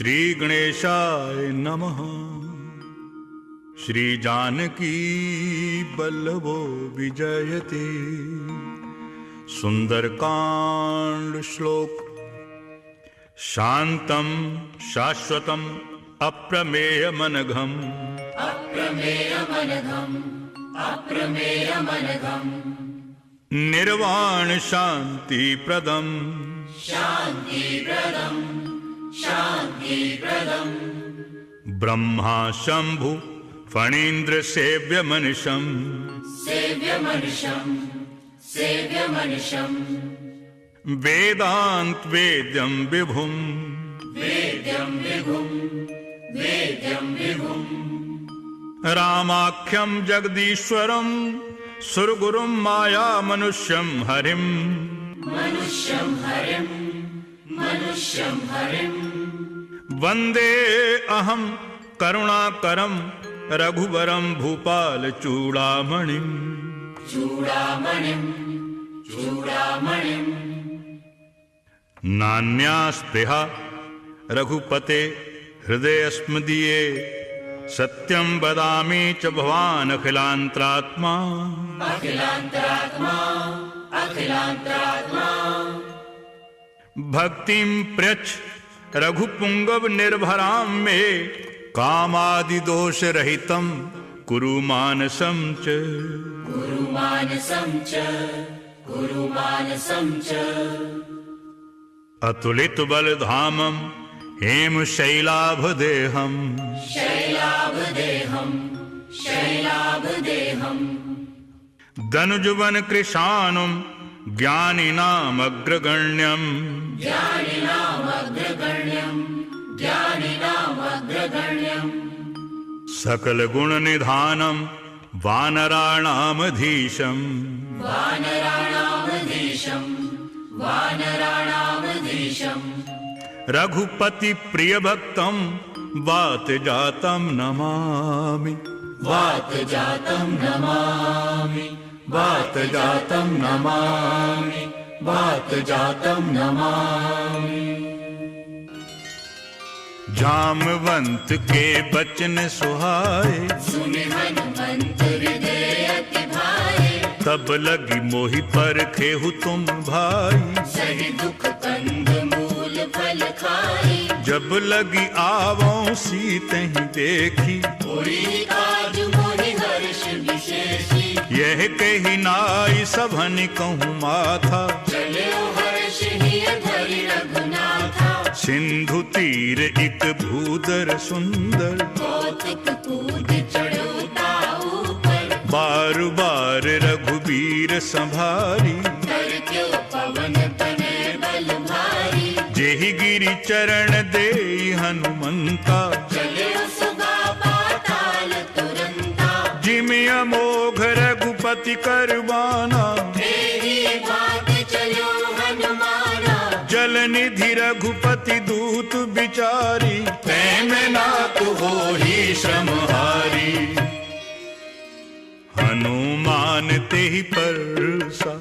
श्री गणेशाय नमः। श्री जानकी बल्लभो विजयते। सुंदरकांड श्लोक। शांतं शाश्वतं अप्रमेयमनघम् निर्वाण शांतिप्रदम् ब्रह्मा शंभु फणीन्द्र सेव्यमनिशम् वेदांत वेद्यं विभुम् रामाख्यं जगदीश्वरं सुरगुरुं माया मनुष्यं हरिम् वंदे अहं करुणाकरं रघुवरं भूपाल चूड़ामणिम् नान्यास्पृहा रघुपते हृदयस्मदीये। सत्यं वदामि च भवान् अखिलान्तरात्मा। भक्तिं प्रयच्छ रघुपुंगव निर्भरां मे। कामादिदोष रहितं कुरु मानसं च। अतुलित बलधामं हेम शैलाभदेहम् दनुजुवन कृशानुं ज्ञानिनामग्रगण्यम् सकल गुण निधानं वानराणामधीशम् रघुपति प्रिय भक्तं वात जातं नमामि। जामवंत के बचन सुहाए। सुनि हनुमंत हृदय अति भाए। तब लगी मोहि परखेहु तुम भाई। सही दुख कंद मूल फल खाई। जब लगी आवों सीतहि देखी। होई काज मोहि हर्ष विशेषी। यह कही नाई सभन कहूँ माथा। चले हर्ष हिय धरि रघुनाथा। सिंधु तीर एक भूदर सुंदर। कौतुक कूद चढ़ो ताऊ पर। बार बार रघुबीर संभारी। कर क्यों पवन तनय बल भारी। जेहि गिरि चरण देई हनुमंता। चले सुगा पाताल तुरंता। जिमि अमोघ रघुपति करवाना। तेरी बात चलो हनुमाना। जल निधि रघुपति दूत बिचारी। प्रेम नाथ होहि श्रमहारी। हनुमान तेहि परसा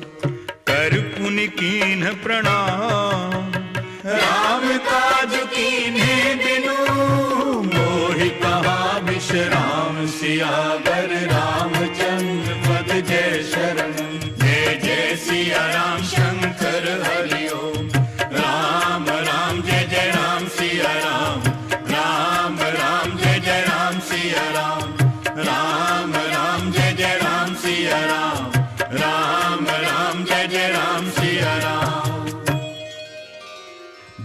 कर पुनि कीन्ह प्रणाम। राम काज कीन्हे बिनु मोहि कहाँ विश्राम। सियावर रामचंद्र पद जय शरण। जय जय सिया राम शंकर हरि ओम। राम राम जय जय राम सिया राम। राम राम जय जय राम सिया राम। राम राम जय जय राम सिया राम। राम राम जय जय राम सिया राम।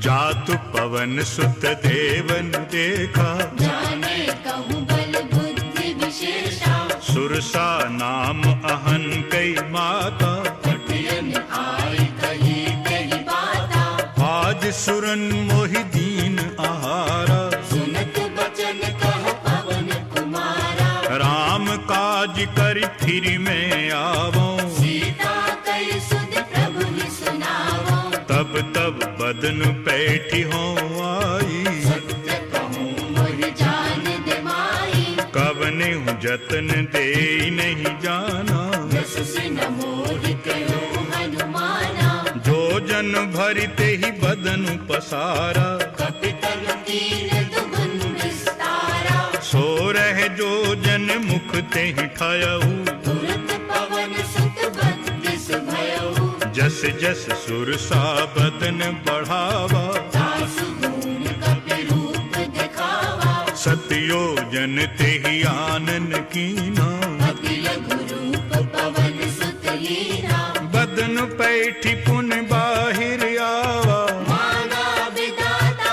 जातु पवन सुत देवन देखा। जाने कहूँ बल बुद्धि विशेषा। सुरसा नाम अहन कई माता। कटियन आई कही कही बाता। आज सुरन मोहि दीन आहारा। सुनत बचन कह पवन कुमारा। राम काज करि फिर मैं आवों। सीता कई सुध प्रभु ही सुनावो। तब तब बदन पैठी हो आई। सत्य कहूँ मोहि जान दे माई। कवने जतन दे नहीं जाना। यस सिन मोहि कहो हनुमाना। जो जन भरिते ही बदन पसारा। कपितन कीन दुगुन विस्तारा। सो रह जो जन मुख ते ठायहु, तुरत पवन सुत बंदिस भयहु। जस जस सुरसा बदन बढ़ावा, दासु गुण कपि रूप दिखावा। सतयोजन तेहि आनन कीना, अति लघु रूप पवन सुत लीना। बदन पैठी पुन बाहिर आवा, माना विधाता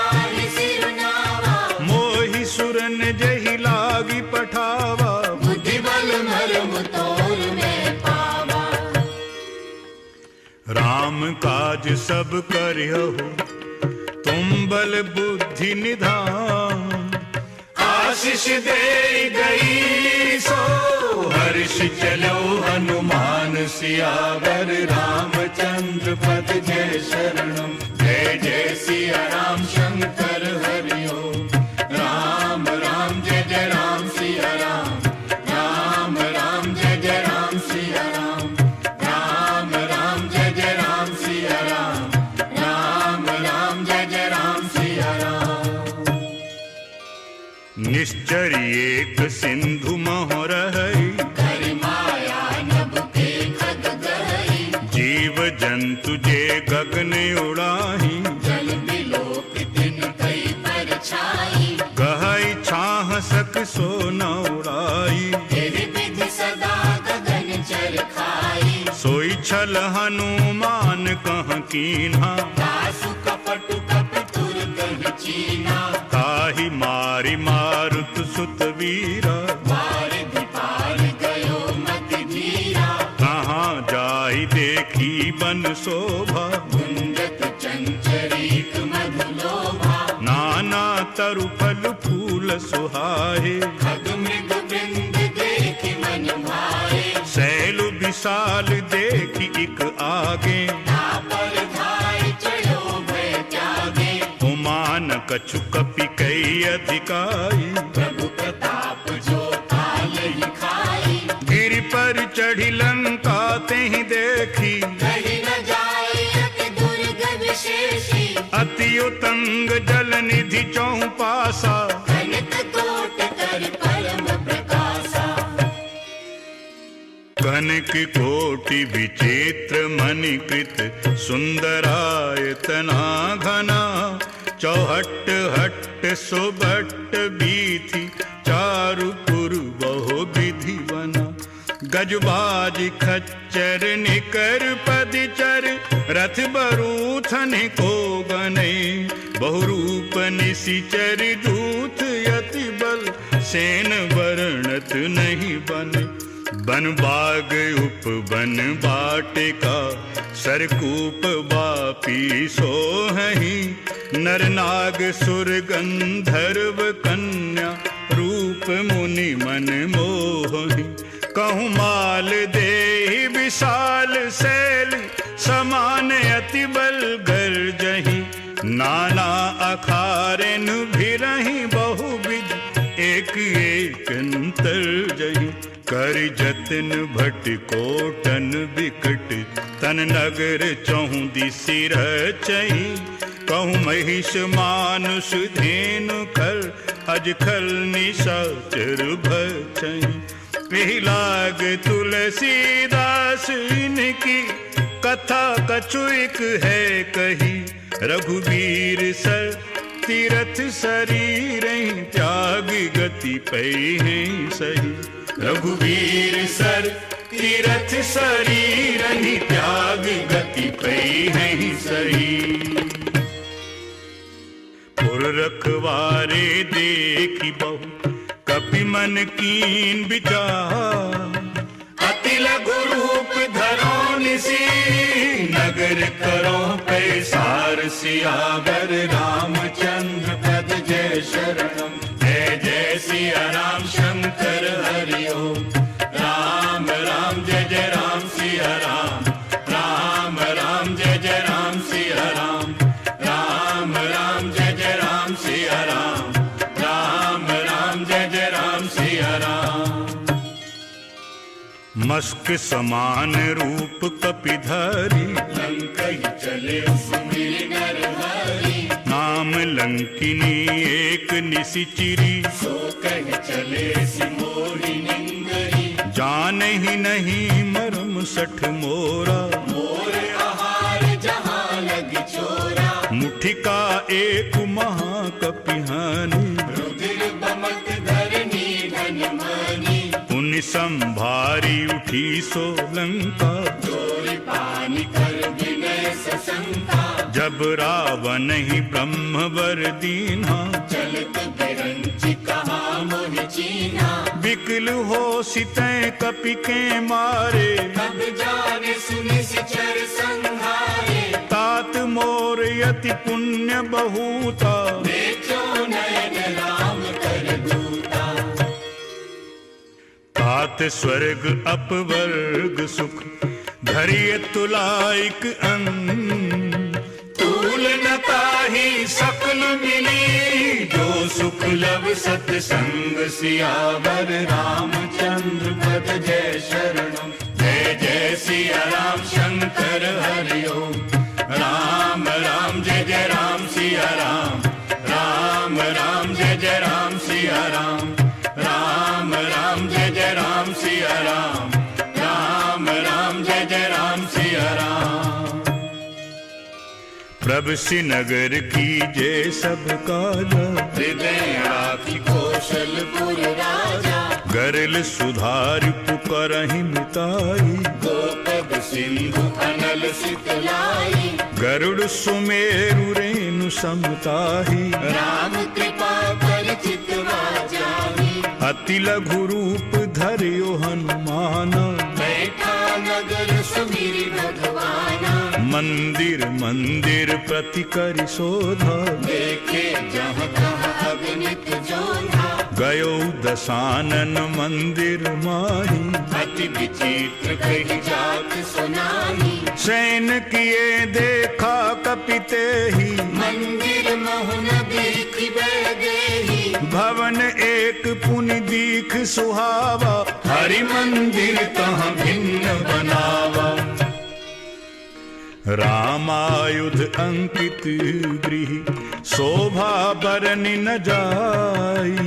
सिरुनावा। मोहि सुरन जहि लागी पठावा। बुद्धि बल मर्म तोर में पावा। राम काज सब करियहु, तुम बल बुद्धि निधान। आशीष दे गई सो हर्ष चलो हनुमान सियावर। रामचंद्र पद जय शरणम, जय जय सिया राम शंकर हरि ओम। राम राम जय जय राम सिया राम, राम राम जय जय राम सिया राम। राम राम जय जय राम सिया राम, राम राम जय जय राम सिया राम। निश्चर एक सिंधु मोह रहई, कर माया नभ के खग गहई। जीव जंतु जे गगन उड़ाही। जल बिलोक दिन कई पर छाई। गहई छाह सक सो न उड़ाई। तेरे विधि सदा गगन चर खाई। सोई छल हनुमान कह कीन्हा, दासु कपटु कपि तुर कहि चीना। ताहि मारि मारुत सुत वीरा। वारिधि पार गयो मति धीरा। कहाँ जाहि देखी बन शोभा। गुंजत चंचरीक मधुलोभा। नाना तरु फल फूल सुहाए। खग मृग वृंद देखि मन भाए। शैल विशाल देखी इक आगे। तापर धाय चढ़ो भय त्यागे। उमान कछु कपि कई अधिकाई। प्रभु प्रताप जो काल ही खाई। गिरि पर चढ़ी लंका तेहि देखी। कहीं न जाए अति दुर्ग विशेषी। अति उतंग जल निधि चौं पासा। कनक कोट कर परम प्रकाशा। कनक कोटि विचित्र मणिकृत। सुंदरायतना घना। चौहट हट सुबट बीथि। चारु पुर बहु विधि बना। गजबाज खच्चर निकर पदचर। रथ बरूथन को गने। बहुरूप निशिचर दूत यति बल। सेन वर्णत नहीं बने। बन बाग उपवन बाटिका। सरकूप बापी सोहहि। नर नाग सुर गंधर्व कन्या। रूप मुनि मन मोहि। कहूँ माल देहि विशाल शैली। समान अति बल गर्जहि। नाना अखारेन भिरहि बहुविध। एक एक अंतर जहि। कर जतन भट कोटन विकट। तन नगर चहुँ दिसि रचहि। कहूँ महिष मानुष धेनु खल। अजखल निशाचर भचहि। एहि लाग तुलसीदास इनकी। कथा कछु एक है कही। रघुवीर सर तीरथ शरीर। त्याग गति पै हैं सही। रघुवीर सर तीरथ शरीर। त्याग गति पै हैं सही। पुर रखवारे देखी बहु। कपि मन कीन विचार। अति लघु रूप धरो निसी। नगर करो पैसार सियावर। रामचंद्र पद जय शरणम, जय जय सिया राम शंकर हरि ओम। राम राम जय जय राम सिया राम। राम राम जय जय राम सिया राम। राम राम जय जय राम सिया राम। राम राम जय जय राम सिया राम। मस्क समान रूप कपिधारी। लंकहि चले सुमिरि नर हरि। नाम लंकिनी एक निशिचिरी, सो कह चले सिमोरी निंगरी। जानहि नहीं मरम सठ मोरा, मोर आहार जहाँ लग चोरा। मुठिका एक महाकपिहानी, रुधिर बमक धरनी धन मानी। पुनि संभारी उठी सोलंका, चोरी पानी कर विनय सशंका। जब रावण ही ब्रह्मवर दीन्हा, चलत बिरंच कहा मोहि चीन्हा। विकल हो सितै कपि के मारे, तब जाने सुनि सिचर संहारे। तात मोर यति पुण्य बहुता, देखो नयन राम कर दूता। तात स्वर्ग अपवर्ग सुख, धरिय तुलाइक अंग। तूल न ताहि सकल मिली, जो सुख लब सतसंग। सियावर रामचंद्र पद जय शरणम, जय जय सिया राम शंकर हरि ओम। राम राम जय जय राम सिया राम, राम राम जय जय राम सिया राम, राम राम जय जय राम सिया राम, राम राम जय जय राम सिया राम। प्रभु श्रीनगर की जय सब काजा, हृदय राखी कौशलपुर राजा। गरल सुधार पुकारहि मिताई, गोपद सिंधु अनल सितलाई। गरुड़ सुमेरु रेणु समताहि, राम कृपा कर चितवा जाहि। अति लघु रूप धर्यो हनुमाना, बैठा नगर सुमिरि भगवाना। मंदिर मंदिर प्रति करि शोधा, देखे जहाँ तहाँ अगणित जोधा। गयो दशानन मंदिर माही, अति विचित्र कही जात सुनाही। सैन किए देखा कपिते ही, मंदिर मोहन दीख देही। भवन एक पुनि दीख सुहावा, हरि मंदिर तहाँ भिन्न बनावा। रामायुध अंकित गृह, शोभा बरनि न जाई।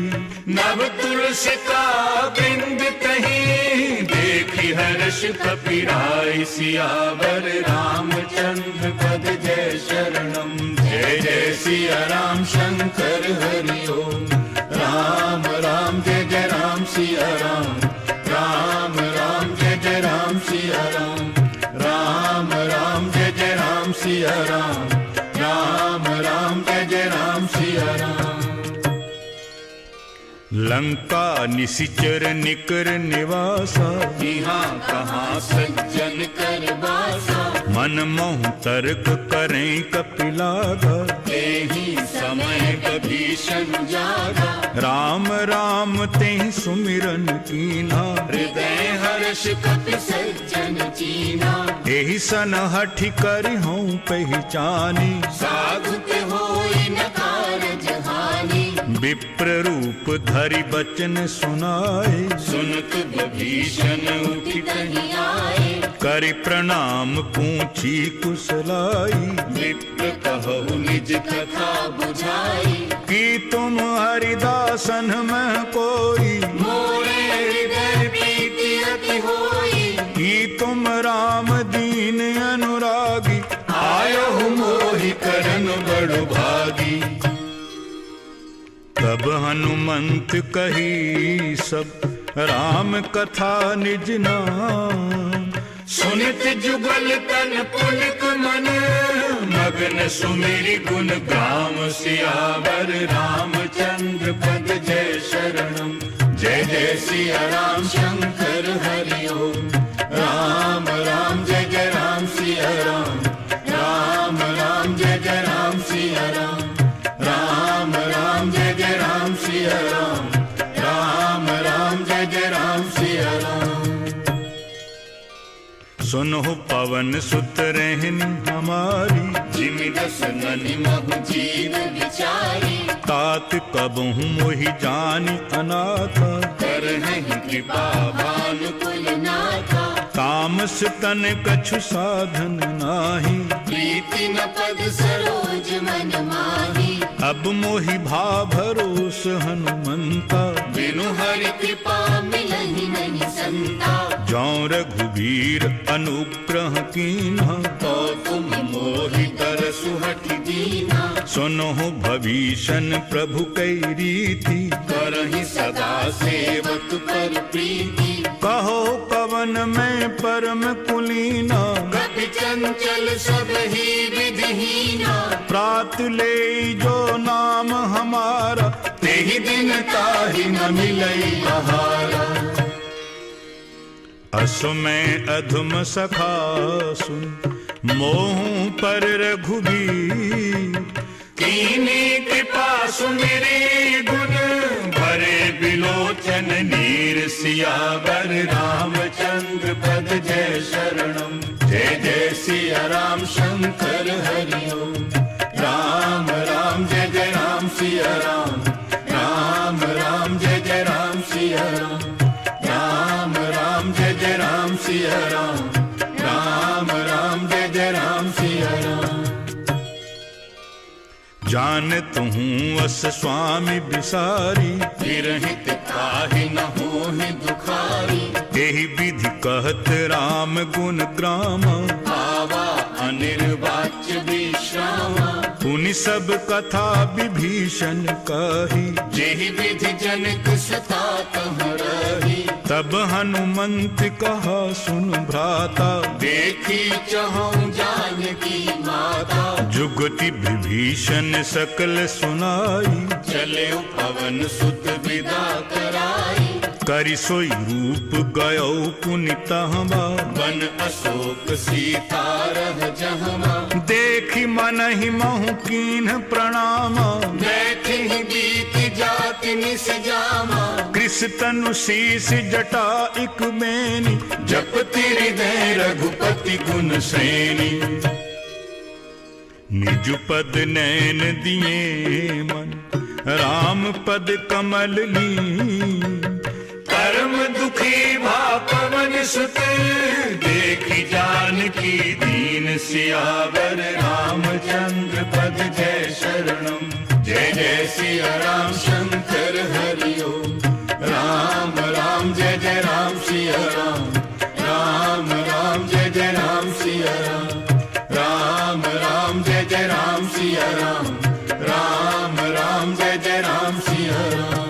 नव तुलसी का बिंद कहीं, देखी हर्ष कपिराई। सियावर रामचंद्र पद जय शरणम, जय जय सिया राम शंकर हरि ओम। राम राम जय जय राम सिया राम, राम राम जय जय राम सिया राम, राम राम जय जय राम सिया राम, राम राम जय जय राम सिया राम। लंका निशिचर निकर निवासा, यहाँ कहाँ सज्जन कर बासा। मन मोह तर्क करें कपिलागा, तेहि समय कभीषण जागा। राम राम तेहि सुमिरन कीना, हृदय हर्ष कपि सज्जन चीना। एहि सन हठि करि हूँ पहचानी, साधु ते होई न कारज हानि। विप्र रूप धरि बचन सुनाए, सुनत विभीषण उठि तहि आए। करि प्रणाम पूछी कुशलाई, विप्र कहु निज कथा बुझाई। कि तुम हरिदासन में कोई, मोरे हृदय प्रीति अति होई। कि तुम राम दीन अनुरागी, आयो मोहि करन बड़ भागी। तब हनुमंत कही सब राम कथा निज नाम। सुनित जुगल तन पुलक मन, मगन सुमिरि गुण गाम। सियावर रामचंद्र पद जय शरणम, जय जय सिया राम शंकर हरि ओम। राम राम जय जय राम सिया राम, राम राम जय जय राम सिया राम, राम राम जय जय राम सिया राम, राम राम जय जय राम सिया राम। सुनो पवन सुत रहनी हमारी, जिमि दस ननि महु जीव विचारी। तात कबहु मोहि जानि अनाथा, करहि कृपा भानुकुल नाथा। काम मानस तन कछु साधन नाही, प्रीति न पद सरोज मन माही। अब मोहि भाव भरोस हनुमंता, बिनु हरि कृपा मिलहि नहीं संता। जौं रघुबीर अनुग्रह कीन्हा, तो तुम मोहि तरसु हठि दीना। सुनहु भविष्य प्रभु कई रीति, करहि सदा सेवक पर प्रीति। कहो कवन में परम कुलीना, कपि चंचल सब ही विधिहीना। प्रात ले जो नाम हमारा, तेहि दिन ताहि न मिलई आहारा। असु में अधम सखा सुन, मोहु पर रघुबीर। कीनी कृपा सुमिरी गुण, भरे बिलोचन नीर। सियावर रामचंद्र पद जय शरणम। जय जय सिया राम शंकर हरि ओम। राम राम जय जय राम सिया राम। राम राम जय जय राम सिया राम। राम राम जय जय राम सिया राम। राम राम जय जय राम सिया राम। जानत हूँ अस स्वामी बिसारी, विरहित काहि न होहि दुखारी। यही विधि कहत राम गुण ग्रामा, आवा अनिर्वाच्य विश्रामा। पुनि सब कथा विभीषण कही, जेहि विधि जनक सता तह रही। तब हनुमंत कहा सुन भ्राता, देखी चहु जानकी माता। जुगति विभीषण सकल सुनाई, चले पवन सुत विदा कराई। करि सोई रूप गयो पुनि तहवा, वन अशोक सीता रह जहमा। देखि मन ही महु कीन्ह प्रणामा। बैठे ही बीत जाति निस जामा। कृष तनु शीस जटा इक बेनी, जपति हृदय रघुपति गुण श्रेणी। निज पद नैन दिए मन, राम पद कमल ली। परम दुखी भा पवन सुत, देखी जानकी दीन। सियावर रामचंद्र पद जय शरणम। जय जय सिया राम शंकर हरि ओम। राम राम जय जय राम सिया राम। राम राम जय जय राम सिया राम। राम राम जय जय राम सिया राम। राम राम जय जय राम सिया राम।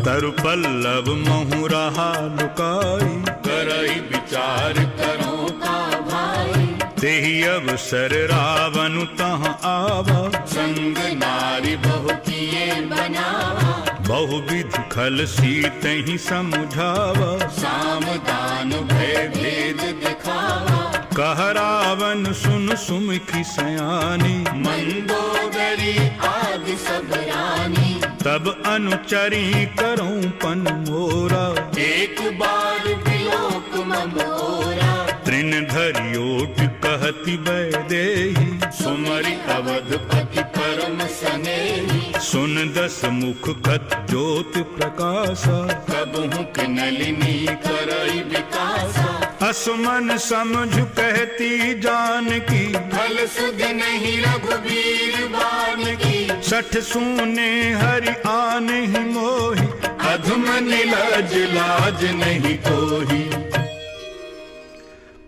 तरु पल्लव महु रहा लुकाई, करई विचार करो का भाई। तेहि अवसर रावण तह आवा, संग नारी बहु किए बनावा। बहुविध खल सीतहि समुझावा। साम दान भय भेद दिखावा। कह रावण सुन सुमुखी सयानी, मंदोदरी आदि सब रानी। तब अनुचरी करऊं पन मोरा। एक बार विलोक ममोरा। तृण धरियोट कहति वैदेही, सुमरि अवधपति परम सनेही। सुन दस मुख खत ज्योत प्रकाशा। कबहु नलिनी करई विकासा। असमन समझ कहती जानकी, फल सुध नहीं रघुबीर बान की। सठ सूने हरि आन ही मोहि, अधम निलज लाज नहीं कोही।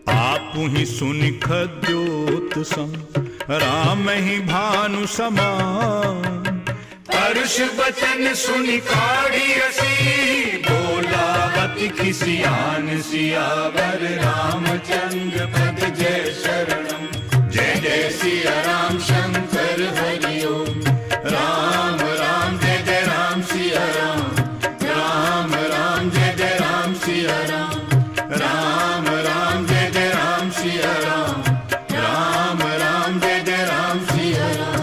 आपु ही सुनि खद्योत सम, राम ही भानु समान। परुष बचन सुनि काढ़ी असी। बोला बति खिसियान। सियावर रामचंद्र पद जय शरणम। जय जय सिया राम शंकर हरि ओम। राम राम जय जय राम सिया राम। राम राम जय जय राम सिया राम। राम राम जय जय राम सिया राम। राम राम जय जय राम सिया राम।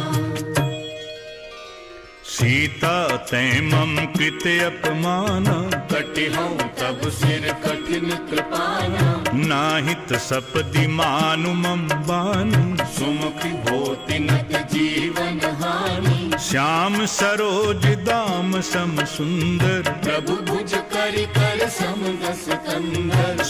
सीता तैं मम कृत अपमाना, कटिहौं तब सिर कठिन कृपाना। नाहित सपदि मानु मम बानी। सुमुखी होति नत जीवन हानि। श्याम सरोज दाम सम सुंदर, प्रभु भुज करि कर सम दस कंधर।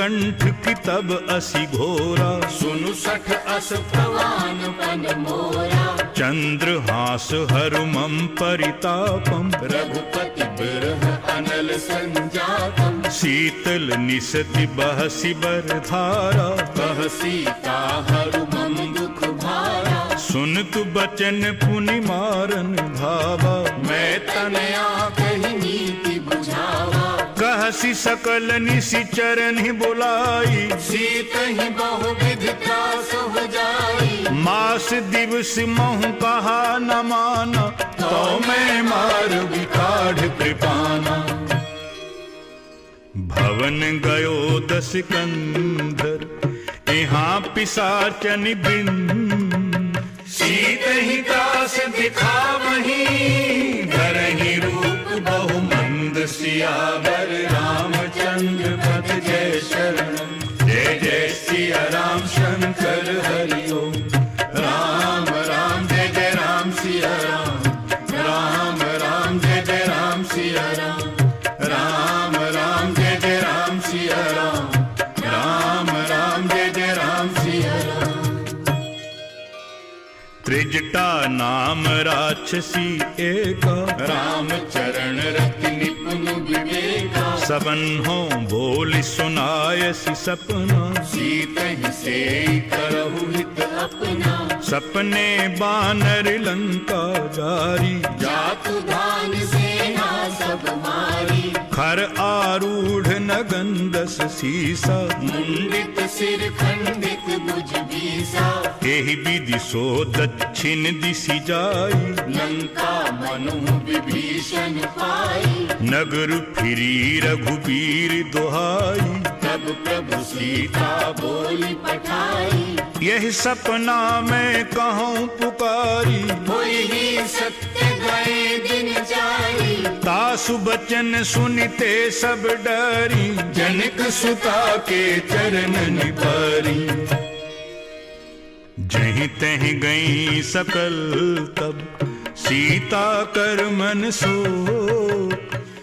कंठ की तब असी घोरा, सुनु सठ अस प्रवान पन मोरा, चंद्रहास हरु मम परितापम, रघुपति बिरह अनल संजातम, शीतल निसति बहसी बरधारा, कह सीता हरु मम दुख भारा, सुनत बचन पुनि मारन धावा, मैं तनया कही नीति बुझावा, कहसी सकल निशिचर नि बुलाई, सीत ही बहुविध त्रास हो जाई, मास दिवस महु कहा न माना, तो मैं मार विकाढ़ कृपाना, भवन गयो दस कंधर, यहाँ पिशाचन बिन, सीत ही दास दिखावही, धरहि रूप बहु मंद, सियावर रामचंद्र पद जय शरणम, जय जय सिया राम शंकर हरि ओम, राम राम जय जय राम सिया राम, राम राम जय जय राम सिया राम, राम राम जय जय राम सिया राम, राम राम जय जय राम सिया राम। त्रिजटा नाम राक्षसी एका, राम चरण रति निपुण विवेका, सबन हो बोल सुनायसी सपना, सीत ही से करहु हित अपना, सपने बानर लंका जारी, जातु धान सेना सब मारी, खर आरूढ़ नगंदस सीसा, मुंडित सिर खंडित भुज बीसा, एहि विधि सो दक्षिण दिशि जाई, लंका मनु विभीषण पाई, नगर फिरी रघुबीर दुहाई, तब प्रभु सीता बोली पठाई, यही सपना मैं कहूँ पुकारी, होई ही सत्य गए दिन जारी, तासु बचन सुनते सब डरी, जनक सुता के चरण निपारी, जहीं तहीं गई सकल तब, सीता कर मन सो,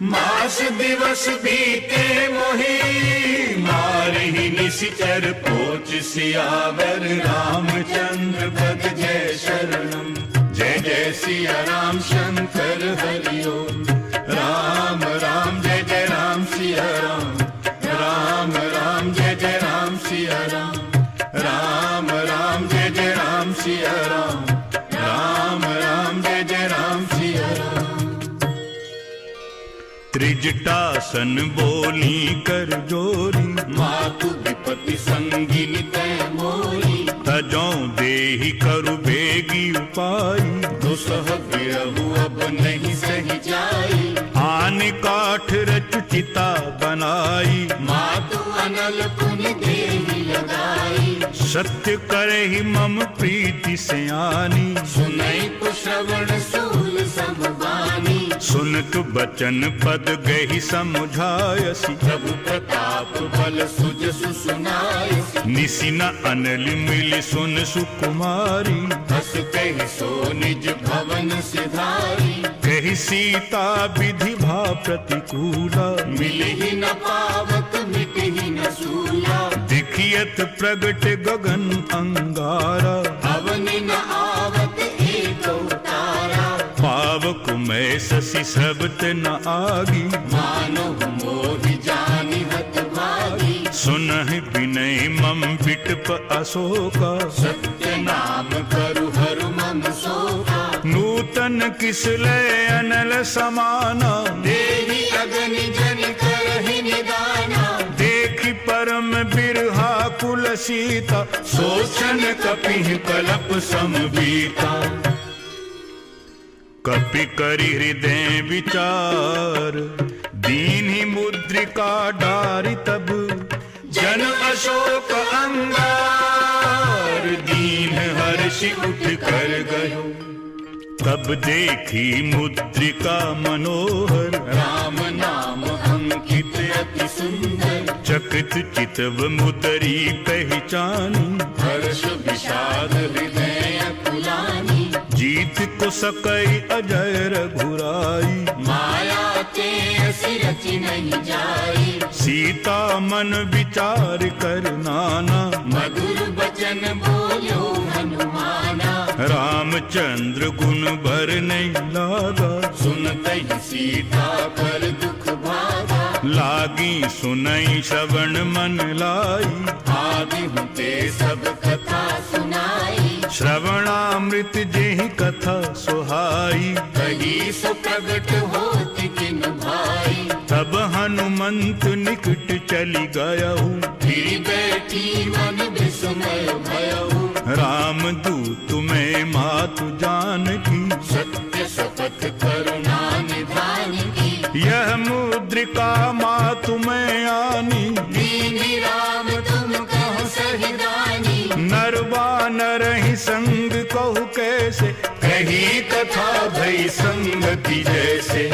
मास दिवस बीते मोहि, मारहि निशिचर पोच, सियावर रामचंद्र पद जय शरणम, जय जय सिया राम शंकर हरि ओम, राम राम जय जय राम सिया राम, राम राम जय जय राम सिया राम, राम राम जय जय राम सिया राम, राम राम जय जय राम सिया राम। त्रिजटासन बोली कर जोरी, मातु विपति संगिनी तय मोरी, तजों देहि करु बेगी उपाई, दुसह बिरहु अब नहीं सही जाई, आन काठ रचु चिता बनाई, मातु अनल पुनि देहि लगाई, सत्य करहि मम प्रीति सयानी, सुनई कुश्रवण सूल समबानी, सुनत बचन पद गहि समुझायसी, प्रभु प्रताप बल सुजसु सुनाई, निसि न अनल मिल सुन सुकुमारी, हस कहि सो निज भवन सिधारी, कहि सीता विधि भा प्रतिकूला, मिलहि न पावत मिटहि न सूला, दिखियत प्रगट गगन अंगारा, अवनि न आवत एक तारा, पावक मैं शशि सबत न आगी, मानो मोहि जानि हत भागी, सुनहि विनय मम बिटप अशोका, सत्य नाम करु हरु मम शोका, नूतन किसलय अनल समाना, देहि अगनि जनि करहि निदाना, देखि परम बिरहा कुल सीता, सोचन कपिहि कलप समबीता, कपि करि हृदय विचार, दीन्हि मुद्रिका डारि तब, जन अशोक अंगार, दीन हर्षि उठ कर गयो, तब देखी मुद्रिका मनोहर, राम नाम अंकित अति सुंदर, चकित चितव मुदरी पहचानी, हर्ष विषाद हृदय कुलानी, जीत को सकई अजय रघुराई, माया ते असि रचि नहीं जाई, सीता मन विचार कर नाना, मधुर बचन बोलो हनुमाना। रामचंद्र गुण भर नहीं लागा, सुनते ही सीता पर दुख भागा। लागी सुनई श्रवण मन लाई, आदि होते सब कथा सुनाई। श्रवणामृत जेहि कथा सुहाई, कही सो प्रगट होति किन भाई। तब हनुमंत निकट चली गयहु, फिर बैठी मन विस्मय भयहु। राम दूत में मातु जानकी, सत्य शपथ करुणा निधान की। यह मुद्रिका मातु में आनी, दीनि राम तुम कहो सही दानी। नरवा नरहि संग कहु कैसे, कही कथा भई संगति जैसे।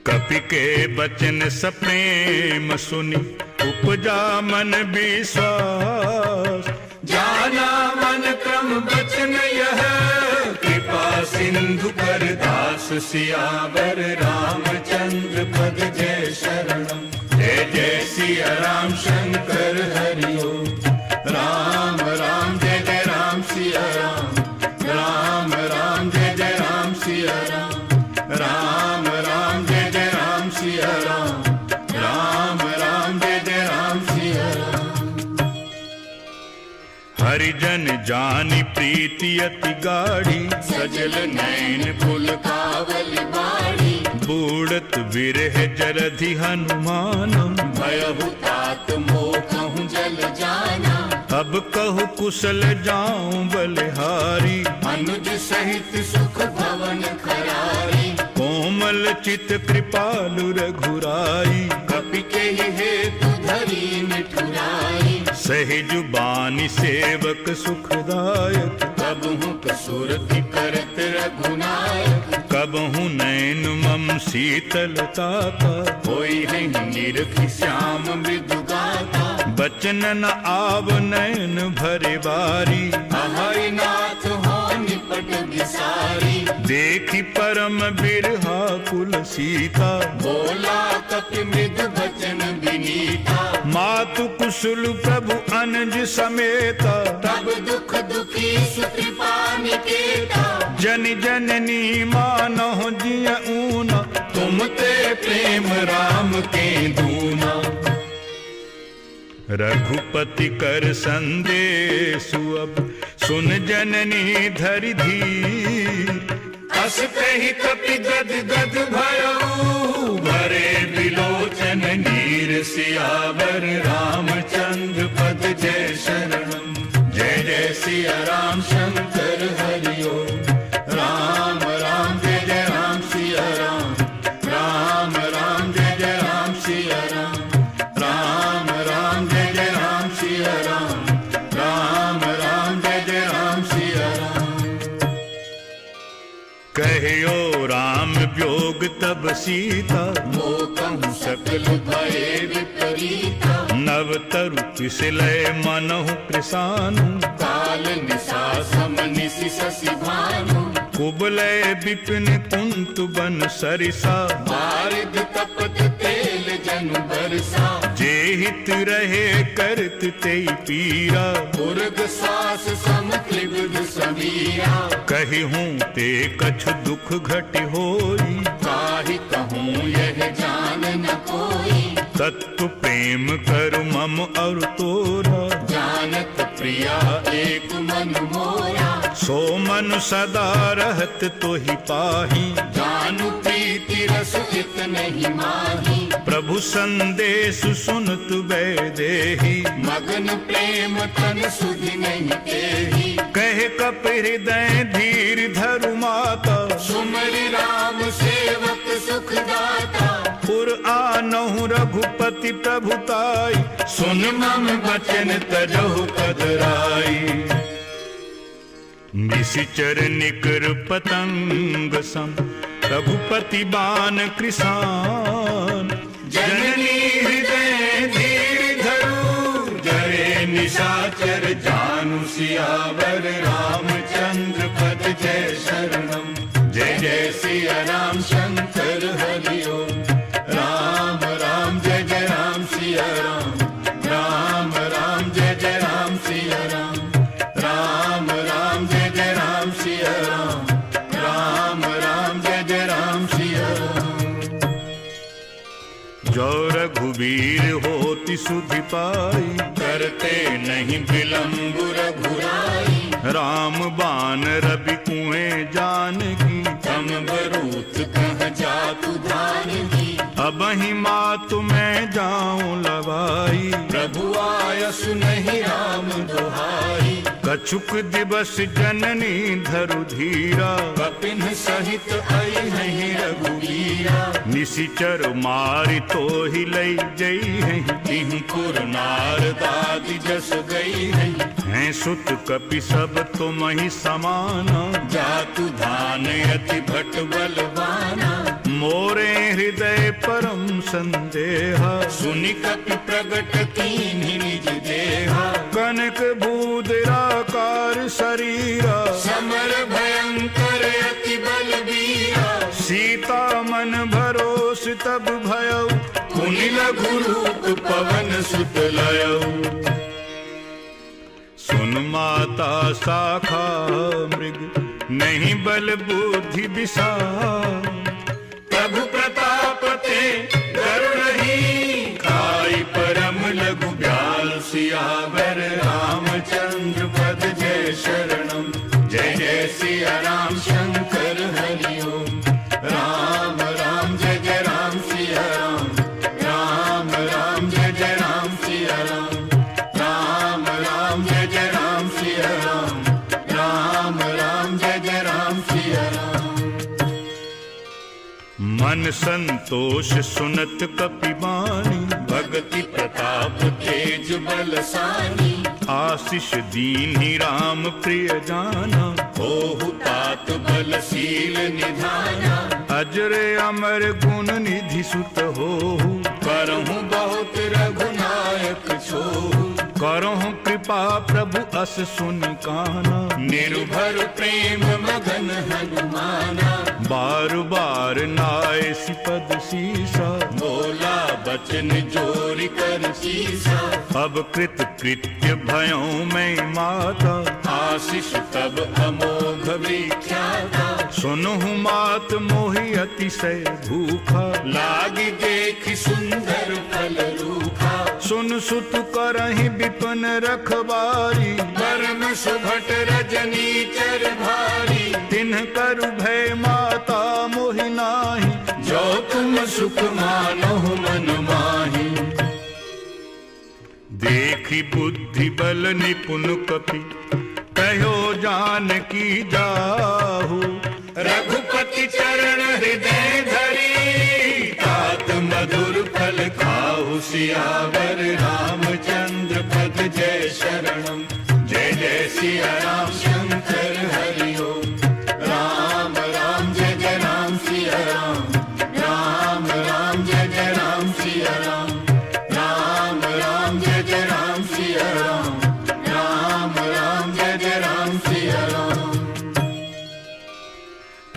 कपि के बचन सप्रेम सुनि, उपजा मन विश्वास। जाना मन क्रम बचन यह, कृपा सिंधु कर दास। सियावर रामचंद्र पद जय शरणम। जय जय सिया राम शंकर हरि ओम। राम राम जय जय राम सिया राम। राम राम जय जय राम सिया राम। राम राम जय जय राम सिया राम। राम राम जय जय राम सिया राम। हरिजन जानि प्रीति अति गाढ़ी, सजल नैन फुल कावल बाड़ी। बूढ़त विरह जरधि हनुमान, भयहु तात मोह कहूँ जल जाना। अब कहु कुशल जाऊं बलिहारी, अनुज सहित सुख भवन खरारी। कोमल चित कृपालु रघुराई, कपि के हेतु धरी मिठुराई। सहजु बानी सेवक सुखदायक, कबहु सुरति करत रघुनायक। कबहु नैन मम शीतलता का, होई है निरखि श्याम मृदु गाता। बचन न आव नैन भरे बारी, हरि नाथ हो निपट विसारी। देखी परम बिरहा कुल सीता, बोला कपि मृदु बचन विनीता। मातु कुशल प्रभु अनुज समेता, तब दुख दुखी सुकृपा निकेता। जन जननी मानहु जिय ऊना, तुम ते प्रेम राम के दूना। रघुपति कर संदेशु अब, सुन जननी धरि धीर। अस कहि कपि गद गद भयउ, भरे बिलोचन नीर। सियावर रामचंद्र पद जय शरणम। जय जय सिया राम शंकर हरि ओम। राम राम जय जय राम सिया राम। राम राम जय जय राम सिया राम। राम राम जय जय राम सिया राम। राम राम जय जय राम सिया राम। कहियो राम व्योग तब सीता, मोकहु सकल भये विपरीता। नव तरु पिसलय मनहु कृसानु, काल निशा सम निशि शशि भानु। कुबलय विपिन कुंतु बन सरिसा, बारिद तपत तेल जनु बरसा। जे हित रहे करत तेई पीरा, उर्ग श्वास सम त्रिविध समीरा। कहि हूँ ते कछु दुख घट होई, काहि कहूँ यह जान न कोई। तत्व प्रेम करु मम और तोरा, जानत प्रिया एक मन मोरा। सो मन सदा रहत तोहि पाही, जानु प्रीति रस हित नहीं माही। प्रभु संदेश सुनत वैदेही, मगन प्रेम तन सुधि नहीं तेही। कहे कप हृदय धीर धरु माता, सुमरि राम सेवक सुखदाता। पुर आनहु रघुपति प्रभुताई, सुन मम बचन तजहु पदराई। निशिचर निकर पतंग सम, रघुपति बान कृसान। जननी हृदय धीर धरु, जरे निशाचर जानु। सियावर रामचंद्र पद जय शरणम। जय जय सिया राम शंकर हरि ओम। राम राम जय जो रघुवीर होति सुधि पाई, करते नहीं विलंब रघुराई। राम बान रवि कुएं जानकी, तम बरूत कह जातु धान की। अबहि मातु मैं जाऊं लवाई, प्रभु आयस नहीं राम दुहाई। कछुक दिवस जननी धरु धीरा, कपिन सहित आई नहीं रघुवीरा। निशिचर मारि तो ही लई जई हैं, तिहु पुर नार दादि जस गई है। हैं सुत कपि सब तुम ही समाना, जातु धान अति भट बलवाना। मोरे हृदय परम संदेहा, सुनि कपि प्रगट कीन्हि निज देहा। कनक भूदराकार शरीरा, समर भयंकर अति बलबीरा। सीता मन भरोस तब भयउ, पुनि लघु रूप पवन सुत लयऊ। सुन माता शाखा मृग नहीं बल बुद्धि विशाल, प्रभु प्रताप ते गरुड़हि। खाई परम लघु ब्याल सियावर रामचंद्र पद जय शरणम। जय जय सिया राम शंकर हरि ओम। राम राम जय जय राम सिया राम। राम राम जय जय राम सिया राम। राम राम जय जय राम सिया राम। राम राम जय जय राम सिया राम। मन संतोष सुनत कपि बानी, भगति प्रताप तेज बलसानी। आशीष दीन्हि राम प्रिय जाना, होहु तात बलशील निधाना। अजर अमर गुण निधि सुत होहु, करहु बहुत रघुनायक छोहु। करहु कृपा प्रभु अस सुनि काना, निर्भर प्रेम मगन हनुमाना। बार बार नाय सिपद सीसा, बोला बचन जोरि कर सीसा। अब कृत कृत्य भयों मैं माता, आशीष तब अमोघ विख्याता। सुनहु मात मोहि अतिशय भूखा, लागी देखि सुंदर फल रूखा। सुन सुत करहि विपिन रखबारी, परम सुभट रजनी चर भारी। तिन्ह करु भय माता मोहि नाही, जो तुम सुख मानो मन माही। देखी बुद्धि बल निपुण कपि, कहो जानकी जाहु। रघुपति चरण हृदय धरी, तात मधुर फल खाहु। सियावर रामचंद्र पद जय शरणम। जय जय सिया राम शंकर हरि ओम। राम राम जय जय राम सिया राम। राम राम जय जय राम सिया राम। राम राम जय जय राम सिया राम। राम राम जय जय राम सिया राम।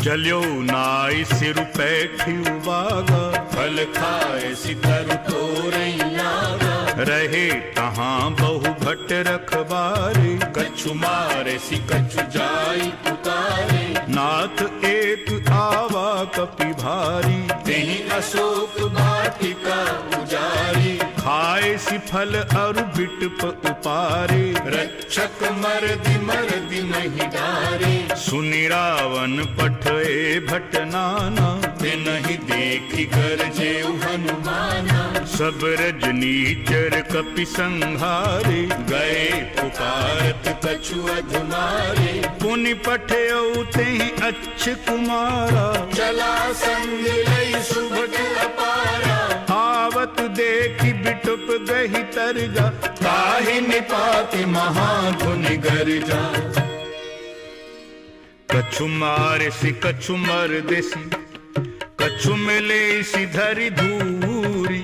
चल्यो नाई सिर पैठियु बागा, फल खाए सितर तोरई लागा। रहे तहाँ बहु भट्ट रखबारे, कछु मारे सि कछु जाई पुकारे। नाथ एक आवा कपि भारी, तेहि अशोक वाटिका उजारी। खाए सि फल अरु बिटप उपारे, रक्षक मरदि महि डारे। सुनि रावण पठए भट नाना, तिनहि देखि गरजेउ हनुमाना। सब रजनीचर कपि संहारे, गए पुकारत कछु अधमारे। पुनि पठयउ तेहि अच्छ कुमारा, चला संग लई सुभट अपारा। आवत देखि बिटुप गहि तरजा, ताहि निपाति महाधुनि गर्जा। कछु मारे सि कछु मर देसी, कछु मिले सि धरि धूरी।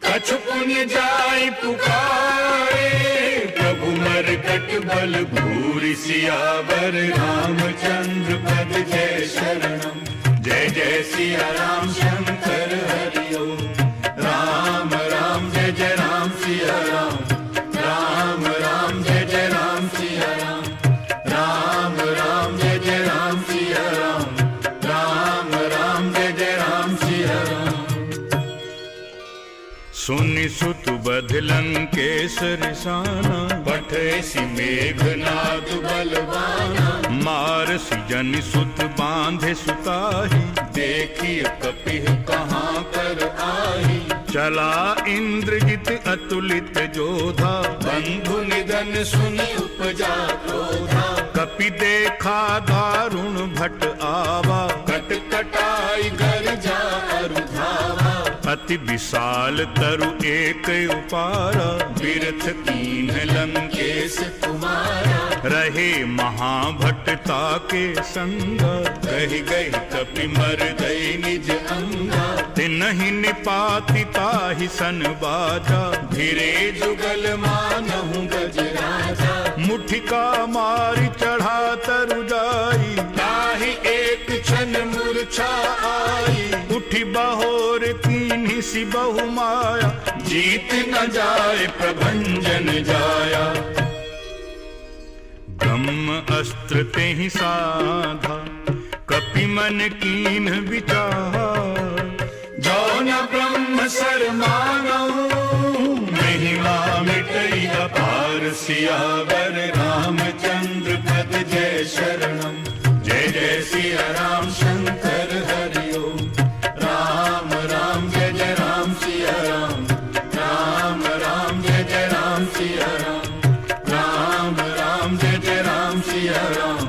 कछु पुण्य जाय पुकारे, प्रभु मरकट बल भूरि। सियावर रामचंद्र पद जय शरणम। जय जय सिया राम शंकर हरि ओम। राम राम जय जय राम सिया राम। राम राम जय जय राम सिया राम। राम राम जय जय राम सिया राम। राम राम जय जय राम सिया राम। सुनि सुत बध लंकेश रिसाना, पठेसी मेघनाद बलवाना, मारसी जनि सुत बांधे सुताही, देखिए कपिह कहाँ कर आही, चला इंद्रजित अतुलित जोधा, बंधु निधन सुनि उपजा क्रोधा, कपि देखा दारुण भट आवा, कटकटाई गर्जा अरुधावा, अति विशाल तरु एक उपारा, बिरथ कीन लंकेश कुमारा, रहे महाभट्टता के संग, कही गई कपि मर गई निज अंगा, तिनहि निपाति ताहि सन बाजा, भिरे जुगल मानहु गजराजा, मुठिका मारि चढ़ा तरु जाई, ताहि एक क्षण मूर्छा आई, उठी बहोर कीन्ही सी बहु माया, जीत न जाए प्रभंजन जाया, ब्रह्म अस्त्र तेहि साधा, कपि मन कीन विचार, जो न ब्रह्म सर मानहु, महिमा मिटई अपार, सियावर रामचंद्र पद जय शरणम, जय जय सिया राम शंकर हरि ओम, राम राम जय जय राम सिया राम, राम राम जय जय राम सिया राम, राम राम जय जय राम सिया राम,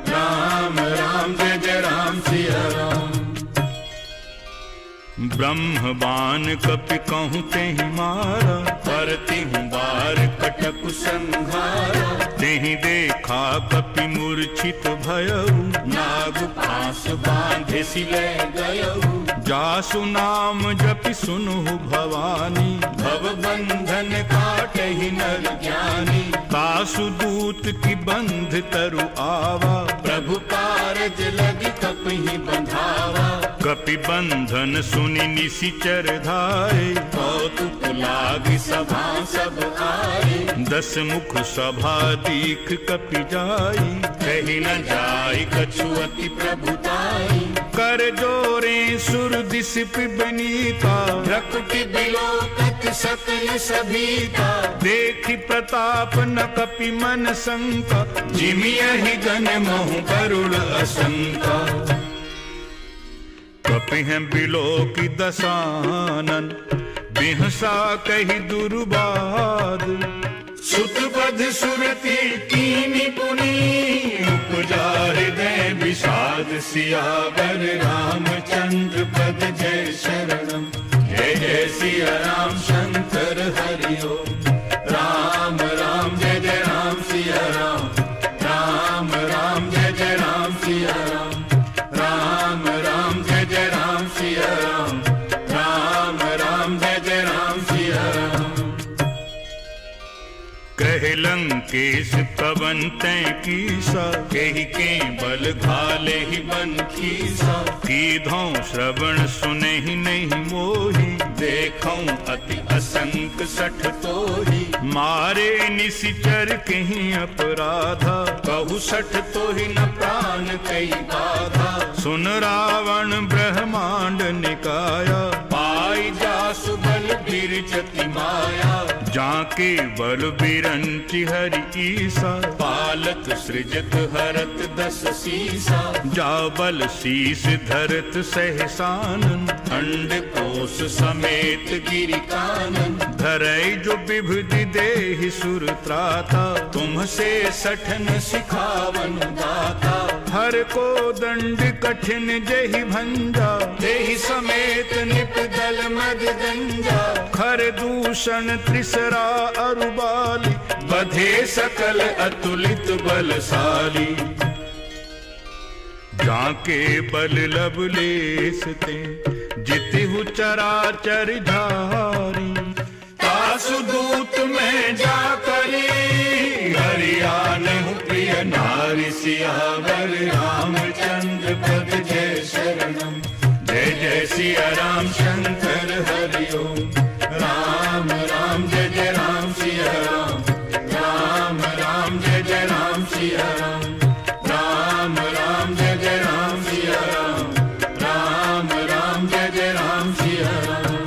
राम राम जय जय राम सिया राम, ब्रह्म बाण कपि कहूँ तेहि मारा, परति हूँ बार कटक संहारा, तेहि देखा कपि मूर्छित भयउ, नाग पास बांधे सिले गयहु, जासु नाम जपि सुनहु भवानी, भव बंधन काटहि नर ज्ञानी, तासु दूत की बंध तरु आवा, प्रभु कारज लगी कपहि बंधावा, कपि बंधन सुनि निशिचर धाये, कौतुक लागी सभा सब आए, दस मुख सभा दीख कपि जाई, कही न जाय कछु अति प्रभुताई, कर जोरे सुर दिस पिबनीता, प्रकृति बिलोकत सकल सभीता, देखि प्रताप न कपि मन शंका, जिमियहि गण महु गरुड़ असंका, कपि हैं बिलो की दसानन, बिहसा कही दुर्बाद, सुत बध सुरति कीनी पुनी, उपजा हृदय विषाद, सियावर रामचंद्र पद जय शरणम, जय जय सिया राम शंकर हरि ओम, राम राम जय जय राम सिया राम, राम राम जय जय राम सिया राम, राम राम जय जय राम सिया राम, राम राम जय जय राम सिया राम, कहे लंकेश पवन तै कीसा, केहि के बल घाले ही बन खीसा, कीधों श्रवण सुने ही नहीं मोही, देखऊं अति असंक सठ तोही, मारे निशिचर कहीं अपराधा, कहु सठ तोहि न प्राण कई बाधा, सुन रावण ब्रह्मांड निकाया, पाई जासु बल बिरजति माया, जाके बल बिरंचि हरि ईसा, पालत सृजत हरत दस सीसा, जा बल शीस धरत सहसानन, खंड कोश समेत गिरि कानन, धरई जो विभुति देहि सुर त्राता, तुमसे सठन सिखावन दाता, हर को दंड कठिन जहि भंजा, देहि समेत निपदल मद गंजा, खर दूषण त्रिसरा अरुबाली, बधे सकल अतुलित बलशाली, जाके बल लवलेस ते, जितिहु चराचर झारी, तासु दूत में जा करी, हरियाणा प्रिय नारी, सियावर रामचंद्र पद जय शरणम, जय जय सिया राम शंकर हरि ओम, राम राम जय जय राम सिया राम, राम राम जय जय राम सिया राम, राम राम जय जय राम सिया राम, राम राम जय जय राम सिया राम,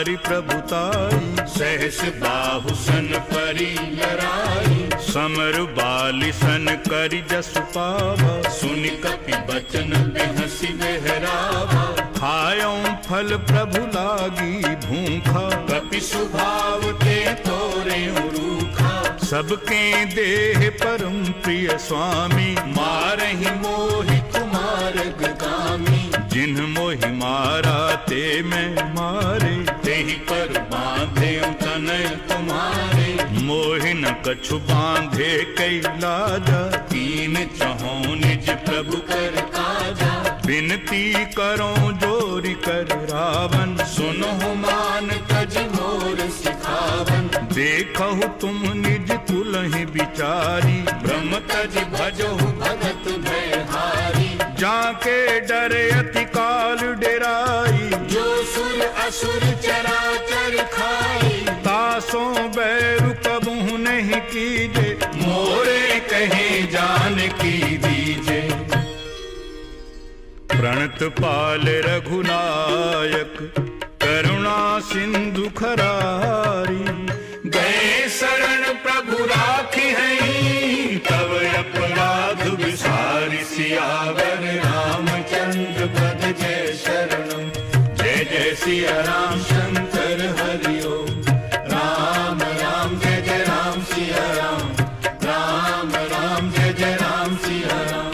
तुम्हारी प्रभुताई। सहस बाहु सन परी लराई, समर बाली सन करि जसु पावा। सुनि कपि बचन बिहसि बेहरावा। खायों फल प्रभु लागी भूखा, कपि सुभाव ते तोरे रूखा। सबके देह परम प्रिय स्वामी। मारहि मोहि कुमारग गामी, जिन्ह मोहि मारा ते मैं मारे। तेहि पर बांधे तनय तुम्हारे। मोहि न कछु बांधे कई लाजा। तीन चहों निज प्रभु कर काजा। विनती करो जोरि कर रावण। सुनहु मान तज मोर सिखावन। देखहु तुम निज तुलहि विचारी। ब्रह्म तज भजहु भगत भयहारी। जाके डरे अति काल डेराई। जो सुर असुर चराचर खाई। तासों बैरु कबहु नहीं कीजे। मोरे कहे जान की दीजे। प्रणत पाल रघुनायक, करुणा सिंधु खरारी। गए शरण प्रभु राखी हैं, तब अपराध विसारी। सियावर रामचंद्र पद जय शरणम। जय जय सिया राम शंकर हरि ओम। राम राम जय जय राम सिया राम। राम राम जय जय राम सिया राम।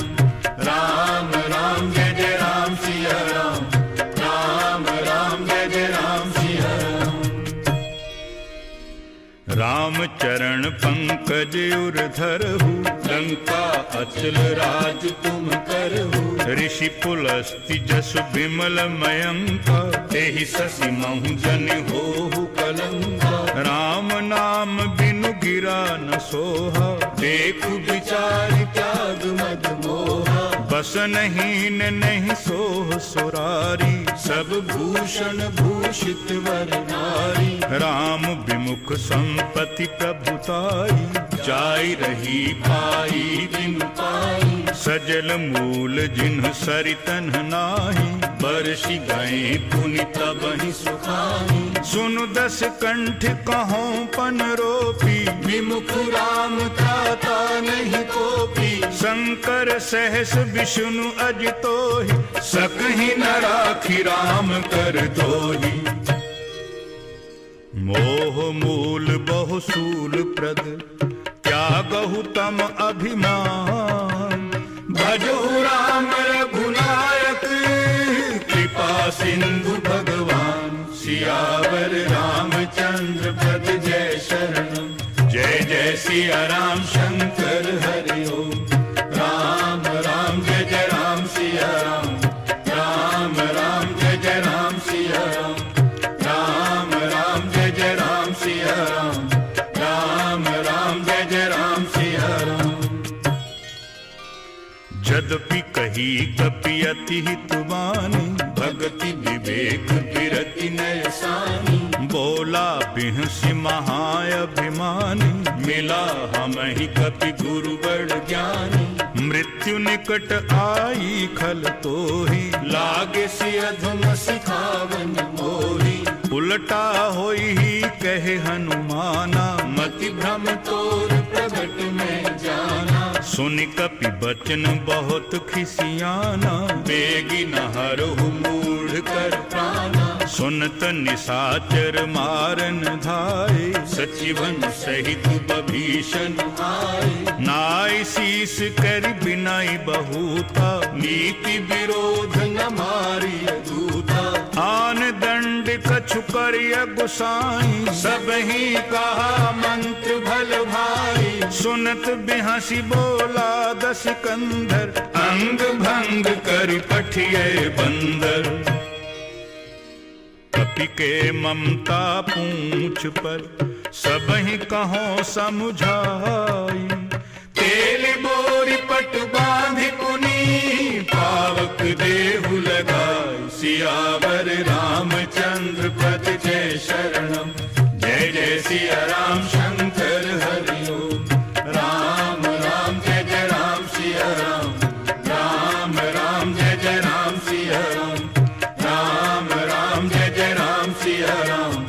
राम राम जय जय राम सिया राम। राम राम जय जय राम सिया राम। राम चरण पंकज उर धरहु। लंका अचल राज तुम करहु। ऋषि पुलस्ति जसु विमल मयंका। तेहि ससि महु जन होहु कलंका। राम नाम बिनु गिरा न सोहा। देखु विचारि त्याग मद मोहा। बस नहीं नहीं सोह सुरारी। सब भूषण भूषित वर नारी। राम विमुख संपत्ति प्रभुताई। जाई रही पाई बिनु पाई। सजल मूल जिन्ह सरितन नाही। बरसि गए पुनि तबहि सुखाई। सुनु दस कंठ कहो पन रोपी। विमुख राम त्राता नहीं कोपी। शंकर सहस विष्णु अजितोहि। सकहि न राखि राम कर दोहि। मोह मूल बहु सूल प्रद, त्यागहु तम अभिमान। भजहु राम रघुनायक, कृपा सिंधु भगवान। सियावर रामचंद्र पद जय शरणम। जय जय सिया राम शंकर हरि ओम। राम राम जय जय राम सिया राम। राम राम जय जय राम सिया राम। राम राम जय जय राम सिया राम। राम राम जय जय राम सिया राम। यद्यपि कही कपि अति हितवानी। भगति विवेक विरति नयसानी। बोला बिहसि महाअभिमानी। मिला हमहि कपि गुरु बड़ ज्ञानी। मृत्यु निकट आई खल तोहि। लागे सि अधम सिखावन मोहि। उलटा होई ही कहे हनुमाना। मति भ्रम तोर प्रगट में जाना। सुनि कपि बचन बहुत खिसियाना। बेगी न हरहु मूढ़ कर प्राणा। सुनत निशाचर मारन धाये। सचिवन सहित बभीषण आए। नाई शीस करि बिनाई बहुता। नीति विरोध न मारिय दूता। आन दंड कछु करिय गुसाई। सबहि कहा मंत्र भल भाई। सुनत बिहसि बोला दस कंधर। अंग भंग कर पठिए बंदर। कपि के ममता पूंछ पर, सबहि कहो समुझाई। तेल बोरी पट बांधि पुनी। पावक देहु लगाई। सियावर रामचंद्र पद जय शरणम। जय जय सिया राम शंकर हरि ओम। राम राम जय जय राम सिया राम। राम राम जय जय राम सिया राम। राम राम जय जय राम सिया राम।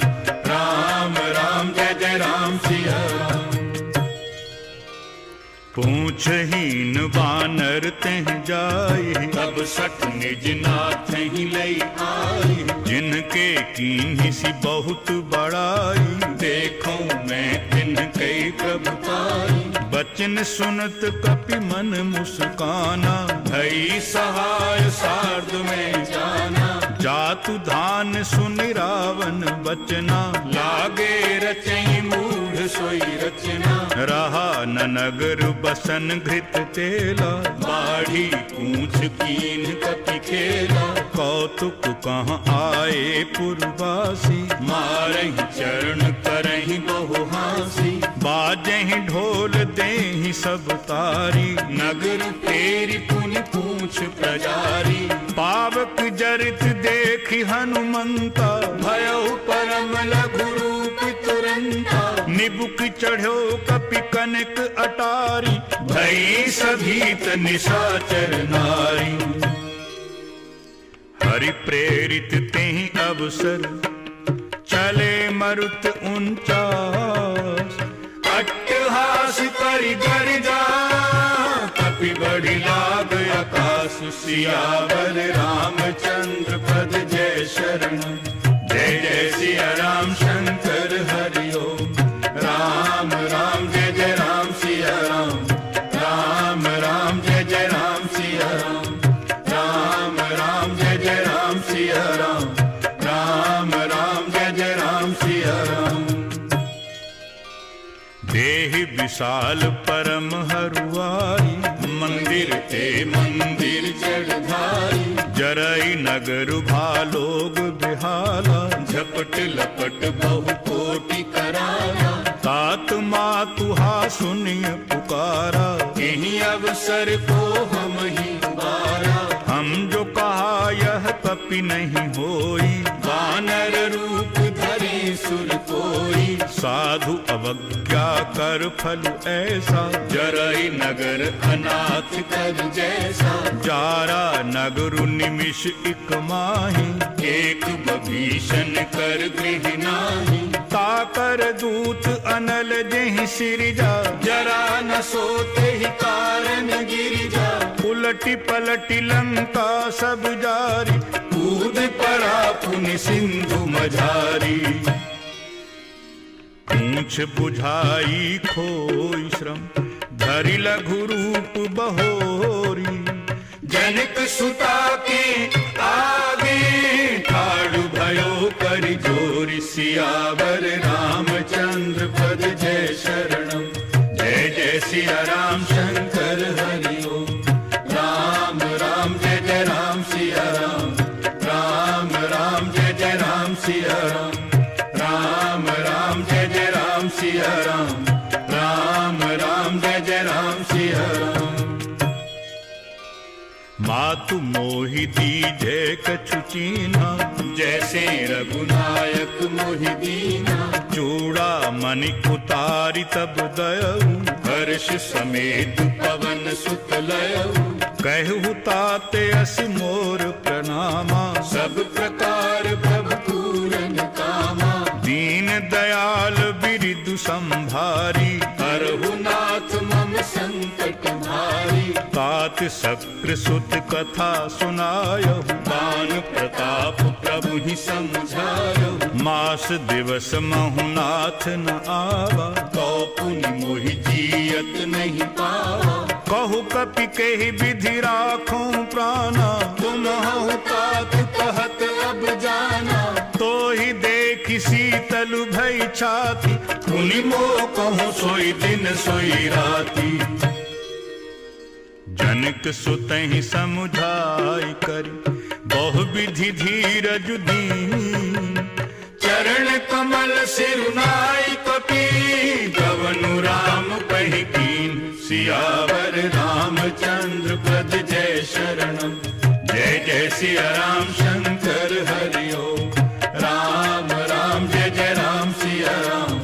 गुणहीन बानर तेह जाई, तब सठ निज नाथ ही लई आई। जिनके कीन्ही सी बहुत बड़ाई, देखो मैं तिन कई प्रभुताई। बचन सुनत कपि मन मुस्काना, भई सहाय सार्ध में जाना। जातु धान सुनि रावण बचना, लागे रचई मूढ़ सोई रचना। रहा न नगर बसन घृत तेला, बाढ़ी पूछ कीन कपि खेला। कौतुक कहाँ आए पुरवासी, मारहि चरण करहि बहु हासी। बाजहि ढोल देहि सब तारी, नगर फेरी पुनि पूछ प्रजारी। पावक जरित देखि हनुमंता, भयउ परम लघु रूप तुरंता। निबुक चढ़ो कपि कनक अटारी, भई सभीत निशाचर नारी। हरि प्रेरित तेहि अवसर, चले मरुत 49। अट्टहास करि गर्जा, कपि बढ़ि लाग आकाश। सियावर रामचंद्र पद जय शरण। जय जय सिया राम शंकर हरि ओम। राम राम जय जय राम सिया राम। राम राम जय जय राम सिया राम। राम राम जय जय राम सिया राम। राम राम जय जय राम सिया राम। देहि विशाल परम हरुआई, मंदिर ते मंदिर जड़धारी। जरई नगर भालोग बिहाला, झपट लपट बहु कोटि कराला। तात मातुहा सुनिय पुकारा, यही अवसर को हम ही उबारा। हम जो कहा यह कपि नहीं होई, वानर रूप धरे सुर कोई। साधु अवज्ञा कर फल ऐसा, जरई नगर अनाथ कर जैसा। जारा नगर निमिष इक माही, एक बभीषण कर गृह नाही। ताकर दूत अनल जेहि सिरजा, जरा न सोते ही कारण गिरिजा। उलटी पलटी लंका सब जारी, कूद पड़ा पुनि सिंधु मझारी। पूछ बुझाई खोई श्रम, धरि लघु रूप बहोरी। जनक सुता के आगे, ठाड़ भयो कर जोरी। सियावर रामचंद्र पद जय शरणम। जय जय सिया राम शंकर हरि ओम। राम राम जय जय राम सिया राम। राम राम जय जय राम सिया राम। राम राम जय जय राम सिया राम। राम राम जय जय राम सिया राम। मातु मोहि दीजे कछु चीन्हा, जैसे रघुनायक मोहि दीना। चूड़ा मणि उतारी तब दयऊ, हर्ष समेत पवन सुत लयऊ। कहु ताते अस मोर प्रणामा, सब प्रकार प्रभु पूरन कामा। दीन दयाल बिरिदु संभारी, हरहु नाथ मम संकट भारी। तात शक्र सुत कथा सुनायहु, दान प्रताप प्रभु ही समझायहु। मास दिवस महु नाथ न आवा, कौ पुनि मोहि जियत नहीं पावा। कहु कपि केहि विधि राखों प्राणा, तुम हऊ तात कहत अब जाना। तो ही देखि शीतल भई छाती, पुनि मोह कहूँ सोई दिन सोई राती। जनक सुतहि समुझाई करि, बहु विधि धीरज दीन। चरण कमल सिरुनाई कपि, गवनु राम पहि कीन। सियावर रामचंद्र पद जय शरणम। जय जय सिया राम शंकर हरि ओम। राम राम जय जय राम सिया राम।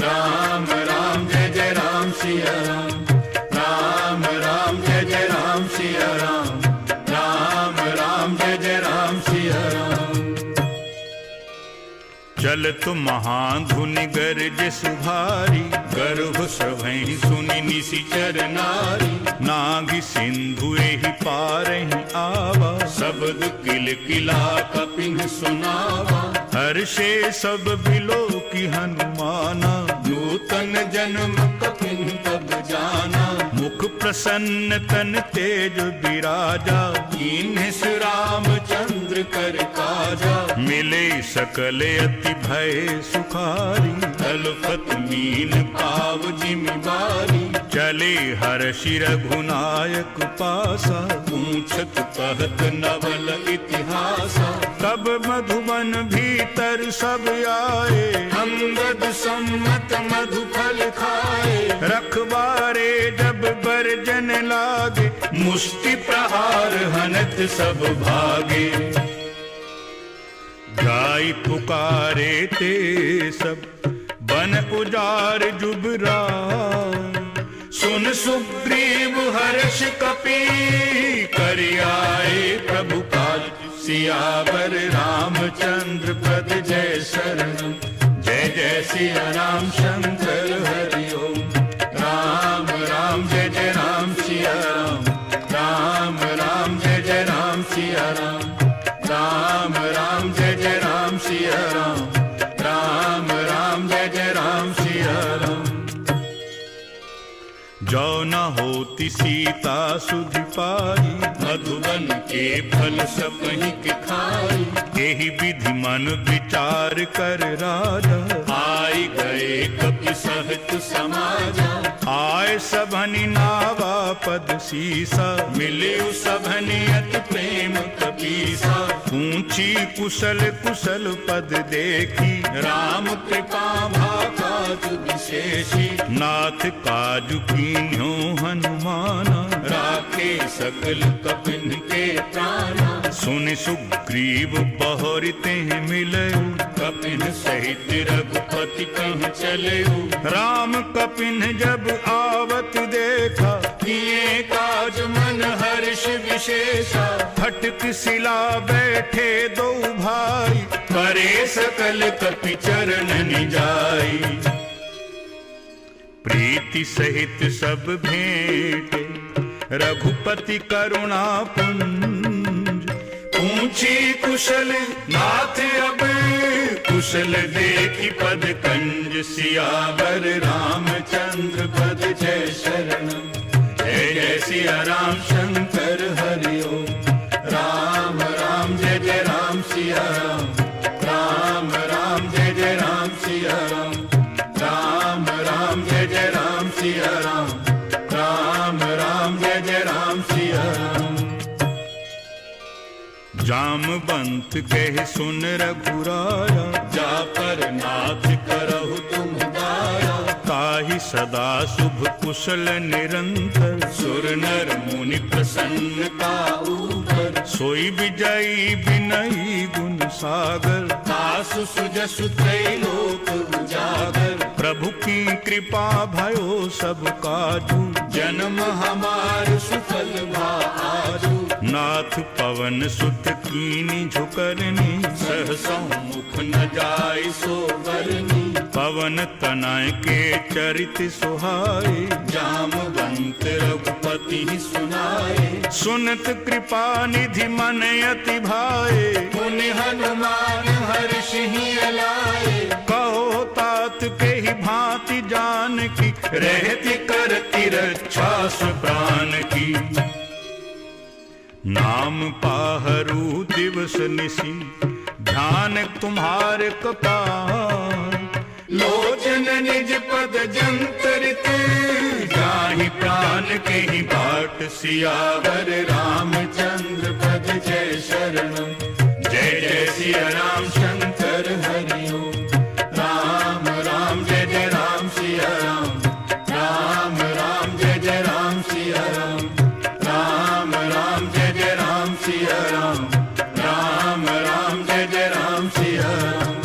राम राम जय जय राम सिया राम। राम राम जय जय राम सिया राम। राम राम जय जय राम सिया राम। चलत महाधुनि गरज सुभारी, गर्भ श्रवहि सुनि निशिचर नारी, नागि सिंधु एहि पारहि आवा, शब्द किल किला कपिन सुनावा, हर्षे सब बिलो की हनुमाना, नूतन जन्म कपिन तब जाना, मुख प्रसन्न तन तेज विराजा, कीन्ह रामचंद्र कर काजा, मिले सकल अति भय सुखारी, तलफत मीन पाव जिम्मेवारी, चले हर्षि रघुनायक पासा, पूछत कहत नवल इतिहासा, तब मधुबन भीतर सब आए, अंगद सम्मत मधुफल खाए, रखबारे जब बरजन लागे, मुष्टि प्रहार हनत सब भागे, गाय पुकारे ते सब बन उजार जुबरा, सुन सुग्रीव हर्ष कपि कर आए प्रभु काज, सियावर रामचंद्र पद जय शरणम, जय जय सिया राम शंकर हरि ओम, राम राम जय जय राम सिया राम, राम राम जय जय राम सिया राम, राम राम जय जय राम सिया राम, राम राम जय जय राम सिया राम। जो न होती सीता सुधि पाई, मधुबन के फल सबहि के खाई, यही विधि मन विचार कर राजा, आई गए कपि सहित समाजा, आय सबनि नावा पद सीसा, मिले सबनि अति प्रेम कपीसा, पूछी कुशल कुशल पद देखी, राम कृपा भाकाज विशेषी, नाथ काजु कीन्हो हनुमाना, राखे सकल कपिन के प्राणा, सुन सुग्रीव बहरिते मिलऊ, कपिन सहित रघुपति कहीं चले, राम कपिन जब आवत देखा, किए काज मन हर्ष विशेषा, फटक सिला बैठे दो भाई, करे सकल कपि चरण निजाई, प्रीति सहित सब भेंटे रघुपति करुणा पुंज, पूछी कुशल नाथ अब कुशल देखी पद कंज, सियावर रामचंद्र पद जय शरणम, जय जय सिया राम शंकर हरि ओम, राम राम जय जय राम सिया राम, राम राम जय जय राम सिया राम, राम राम जय जय राम सिया राम, राम राम जय जय राम सिया राम। जामवंत कह सुन रघुराया, जा पर नाथ करहु तुम दाया, ताहि सदा शुभ कुशल निरंतर, सुर नर मुनि प्रसन्न का ऊपर, सोई विजयी विनयी गुण सागर, तासु सुजसु त्रैलोक उजागर, प्रभु की कृपा भयो सब काजू, जन्म हमार सुफल भा आजू, नाथ पवन सुत कीनी झुकरनी, सहसौ मुख न जाय सो बरनी, पवन तनय के चरित सुहाए, जामवंत रघुपति सुनाए, सुनत कृपा निधि मन अति भाए, मुनि हनुमान हर्ष ही अलाए, कहो तात के ही भांति जान की, रहति करति रक्षा प्राण की, नाम पाहरू दिवस निसी, ध्यान तुम्हारे कपाल, लोचन निज पद जंतरित, जाहि प्राण के ही बाट, सियावर रामचंद्र पद जय शरणम, जय जय सिया राम शंकर हरि ओम, राम राम जय जय राम सिया राम, राम राम जय जय राम सिया राम, राम राम जय जय राम सिया राम, राम राम जय जय राम सिया राम।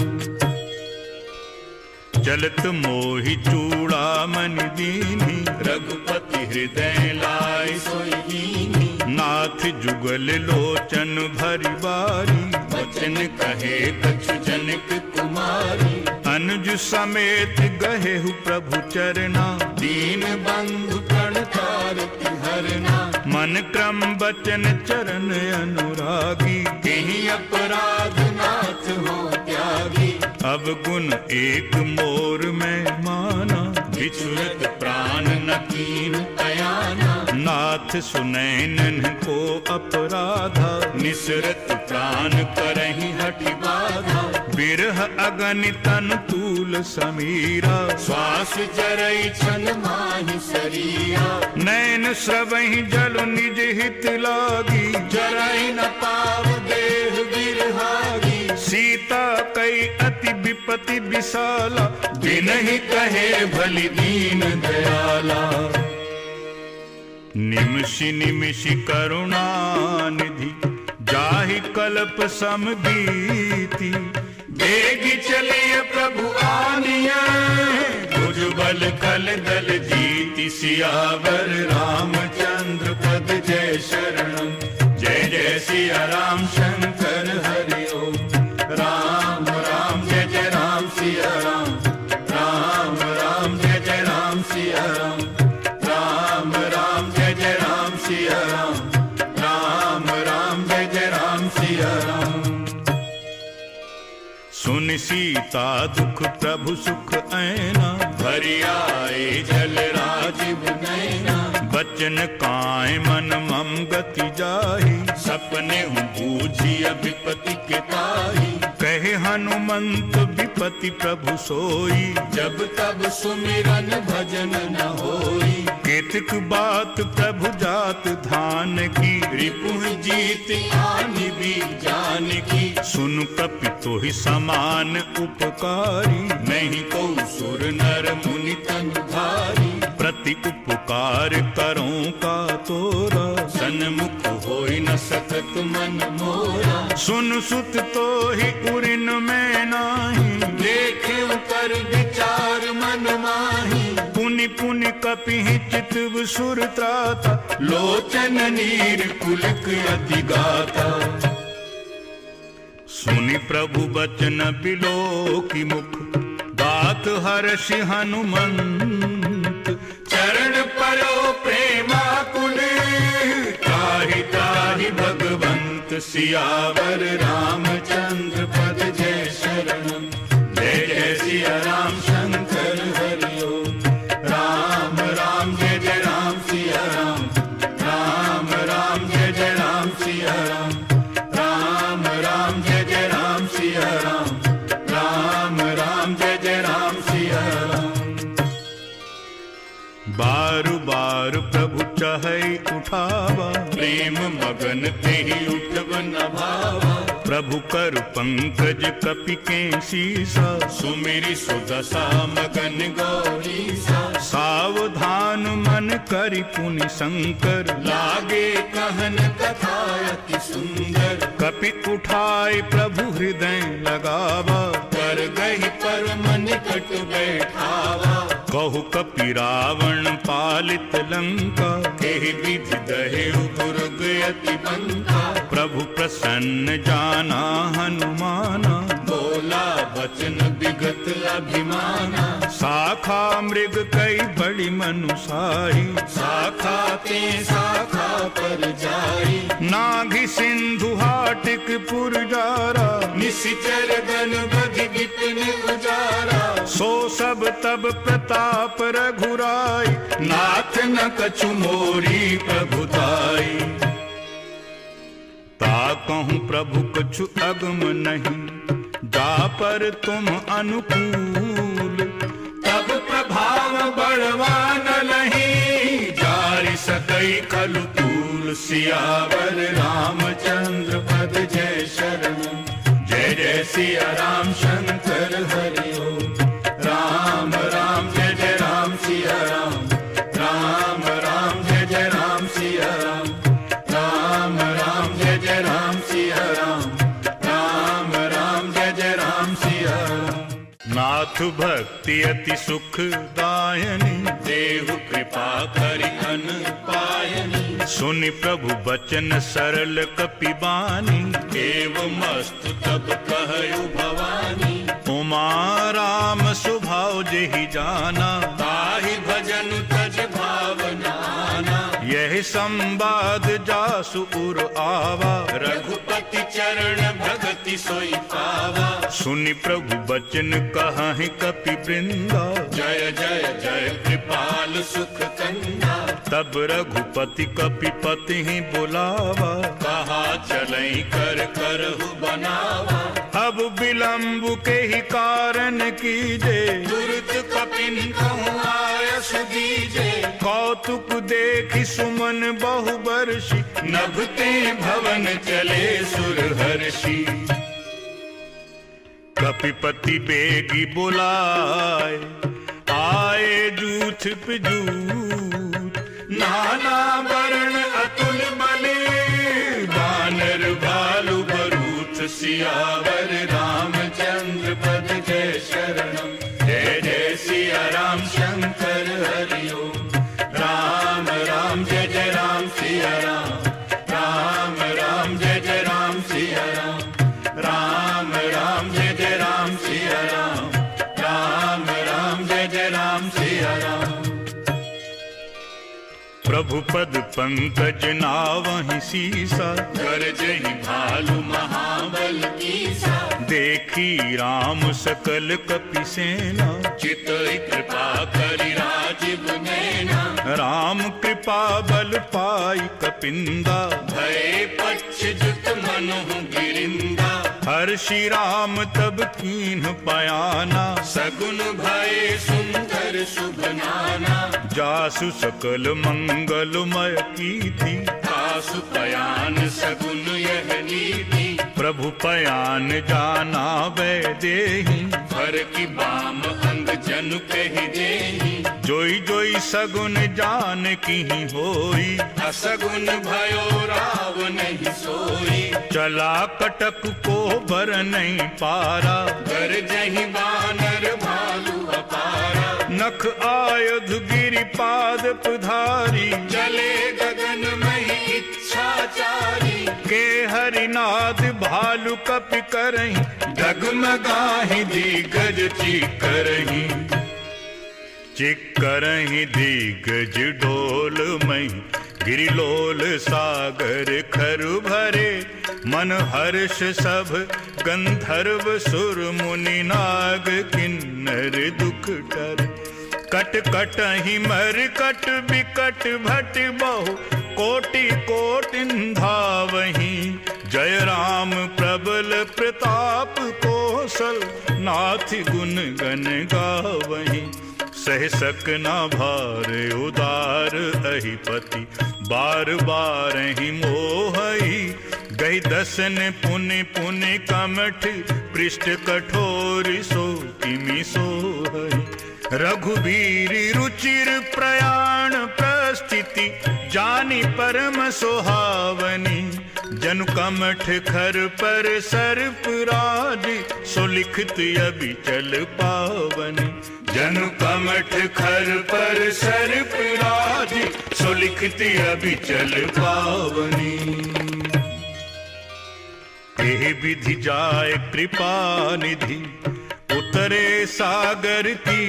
चलत मोहि चूड़ामणि दीनी, रघुपति हृदय लाय सोई दीनी, नाथ जुगल लोचन भरि बारी, बचन कहे कछु जनक कुमारी। अनुज समेत गहेहु प्रभु चरना, दीन बंधु प्रणतारति हरना। मन क्रम बचन चरण अनुरागी, कहीं अपराध नाथ हो त्यागी। अब गुण एक मोर में माना, विचुरत प्राण न कीन अयाना। नाथ सुनैनन को अपराधा, निसरत प्राण करहि हठि बाधा। बिरह अगनि तन तूल समीरा, श्वास जरई छन माहि शरीरा। नैन स्रवहि जल निज हित लागी, जरई न पाव देह बिरहागी। सीता कई अति विपति विशाला, बिनहि कहे भलि दीन दयाला। निमिषि निमिषि करुणा निधि, जाहि कल्प समबीति। बेगी चलिए प्रभु आनिया, भुजबल कल दल जीति। सियावर रामचंद्र पद जय शरणम। जय जय सिया राम शंकर हरि ओम। राम राम जय जय राम सिया राम। राम राम जय जय राम सिया राम। राम राम जय जय राम सिया राम। राम राम जय जय राम सिया राम। सुन सीता दुख प्रभु सुख ऐना, भरि आए जल राजीव नैना। बचन काय मन मम गति जाहि, सपने हूँ बूझी विपति के ताही। कहे हनुमंत विपति प्रभु सोई, जब तब सुमिरन भजन न होई। केतक बात प्रभु जात धान की, रिपुह जीत आनि भी जान की। सुन कपि तोहि समान उपकारी, नहीं को सुर नर मुनि तनु धारी। प्रति उपकार करूं का तोरा, सन्मुख होई न सकत मन मोरा। सुन सुत तो ही उरिन में नाही, देखे कर विचार मन माही। पुनि पुनि कपिहि चितव सुर त्राता, लोचन नीर कुलक अति गाता। सुनि प्रभु बचन बिलोकी मुख, बात हर्षि हनुमंत। चरण परो प्रेमाकुल, ताहि ताहि भगवंत। सियावर रामचंद्र पद जय शरणम। जय जय सिया राम शंकर हरि ओम। राम राम जय जय राम सिया राम। राम राम जय जय राम सिया राम। राम राम जय जय राम सिया राम। राम राम जय जय राम सिया राम। बारु बार प्रभु चहै उठावा, प्रेम मगन तेहि उठब न भावा। प्रभु कर पंकज कपि के सीसा, सुमिरि सुदशा मगन गौरीसा। सावधान मन करि पुनि शंकर, लागे कहन कथा अति सुंदर। कपि उठाए प्रभु हृदय लगावा, कर गहि परम निकट बैठावा। कहु कपि रावण पालित लंका, केहि विधि दहेउ दुर्ग अति बंका। प्रभु प्रसन्न जाना हनुमाना, बोला वचन विगत अभिमाना। शाखा मृग कई बड़ी मनुसारी, शाखा ते शाखा पर जाई। नाघि सिंधु हाटिक पुरजारा, निशिचर गन बधि विपिन उजारा। सो सब तब प्रताप रघुराई, नाथ न कछु मोरी प्रभुताई। ता कहूँ प्रभु कछु अगम नहीं, जा पर तुम अनुकूल। तब प्रभाव बड़वान लही, जारि सकई कलु तूल। सियावर रामचंद्र पद जय शरणम। जय जय सिया राम शंकर हरि ओम। राम राम जय जय राम सिया राम। राम राम जय जय राम सिया राम। राम राम जय जय राम सिया राम। राम राम जय जय राम सिया राम। नाथ भक्ति अति सुख दायनी, देव कृपा करि अन पायनी। सुनि प्रभु बचन सरल कपि बानी, एवमस्तु तब कहु भवानी, उमा राम स्वभाव जेहि जाना, ताहि भजन तज भावनाना। यह संवाद जासु उर आवा, रघुपति चरण भगति सोई पावा। सुनि प्रभु बचन कहहि कपि वृंदा, जय जय जय कृपाल सुख कंदा। तब रघुपति कपिपति ही बुलावा, कहा चलई कर करहु बनावा। अब विलंब के ही कारण कीजे, तुरत कपिन कहूँ आयस दीजे। कौतुक देखि सुमन बहु बरसी, नभते भवन चले सुरहर्षि। कपिपति बेगी बुलाए, आए जूथ पे जूथ। नाना वर्ण अतुल बले, बानर भालु बरूथ। सियावर रामचंद्र पद जय शरणम, जय जय सिया राम शंकर हरि ओम। राम राम जय जय राम सिया राम, राम राम जय जय राम सिया राम। राम राम जय जय राम सिया राम, राम राम जय जय राम सिया राम। प्रभु पद पंकज नावहि सीसा, गरजहि भालु महाबल कीसा। देखी राम सकल कपि सेना, चितई कृपा करि राजीव नैना। राम कृपा बल पाई कपिंदा, भय पक्ष जुत मनुहु गिरिंदा। हर्षि राम तब कीन्ह पयाना, सगुन भय सुंदर शुभ नाना। जासु सकल मंगलमय कीर्ति, आसु पयान सगुन यह नीति। प्रभु पयान जाना वैदेही, भर की बाम अंग जनु कहि देहि। जोई जोई सगुन जान की होई, असगुन भयो राव नहीं सोई। चला कटक को बर नहीं पारा, गरजहि बानर भालु अपारा। नख आयुध गिरिपाद पधारी, चले गगन महि इच्छाचारी। के हरिनाद भालु कपि करही, डगमगाहि दिग्गज चिकरहि। चिकरही दिग्गज डोल मई, गिरिलोल सागर खरु भरे। मन हर्ष सब गंधर्व सुर मुनि नाग, किन्नर दुख टरे। कट कट ही मर कट बिकट भट बहु, कोटि कोटि धावहि। जय राम प्रबल प्रताप कौशल, नाथ गुण गण गावहि। सह सक न भार उदार अहिपति, बार बार ही मोहई। गई दसन पुनि पुनि कमठ, पृष्ठ कठोर सो किमि सोहई। रघुबीर रुचिर प्रयाण प्रस्थिति, जानी परम सुहावनी। जनु कमठ खर पर सर्प राज, सो लिखत अबिचल पावनी। जनु कमठ खर पर सर्प राज, सो लिखत अबिचल पावनी। एह विधि जाय कृपा निधि, उतरे सागर की।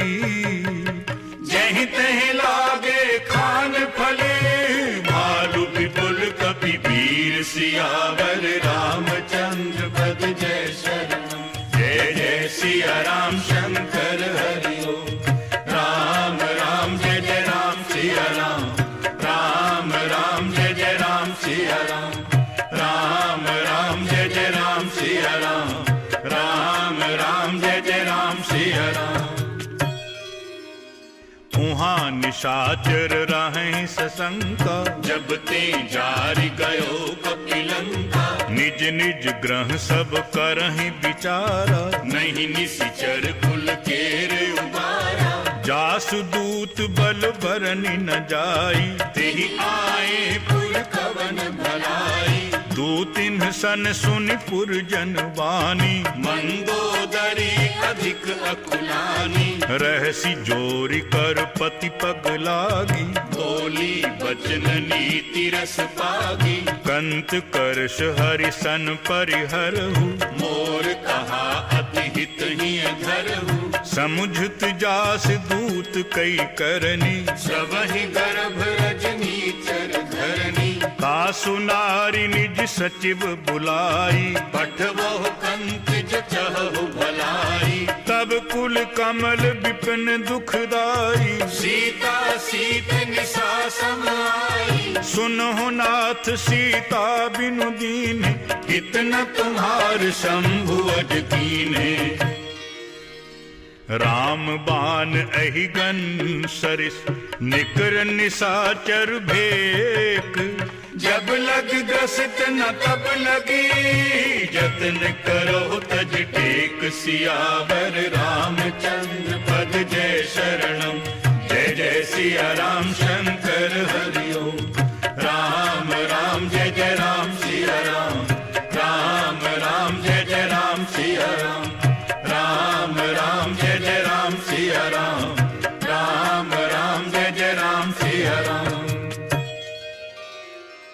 जहि तहि लागे खान फले, भालु विपुल कपि वीर। सियावर रामचंद्र पद जय शरणम, जय जय सिया राम शंकर हरि ओम। राम राम जय जय राम सिया राम, राम राम जय जय राम सिया राम। राम राम जय जय राम सिया राम, राम राम जय जय राम सिया राम। उहाँ निशाचर रहें सशंका, जब ते जारि गयो कपिलंका। निज निज ग्रह सब करहि विचारा। नहीं निशिचर कुल केर उबारा, जासु दूत बल बरनि न जाई, तेहि आए पुर कवन भलाई। दूतिन सन सुनि पुरजन वानी, मंदोदरी अधिक अकुलानी। रहसी जोरी कर पति पग लागी, बोली बचन नीति रस पागी। कंत करश हरि सन परिहरहु, मोर कहा अति हित ही धरहु। समुझत जास दूत कई करनी, सबहि गर्भ रजनी चर धरनी। कासु नारी निज सचिव बुलाई, पठवहु कंत जचहु भलाई। तब कुल कमल विपिन दुखदाई, सीता सीत निशा सम आई। सुनहु नाथ सीता बिनु दीन्ह, इतना तुम्हार शंभु अज कीन्हे। राम बाण अहि गन सरिस, निकर निशाचर भेक। जब लग ग्रसित न तब लगी, जतन करो तज टेक। सियावर रामचंद्र पद जय शरणम, जय जय सिया राम शंकर हरि ओम। राम राम जय जय राम सिया राम, राम राम जय जय राम सिया राम। राम राम जय जय राम सिया राम, राम राम जय जय राम सिया राम।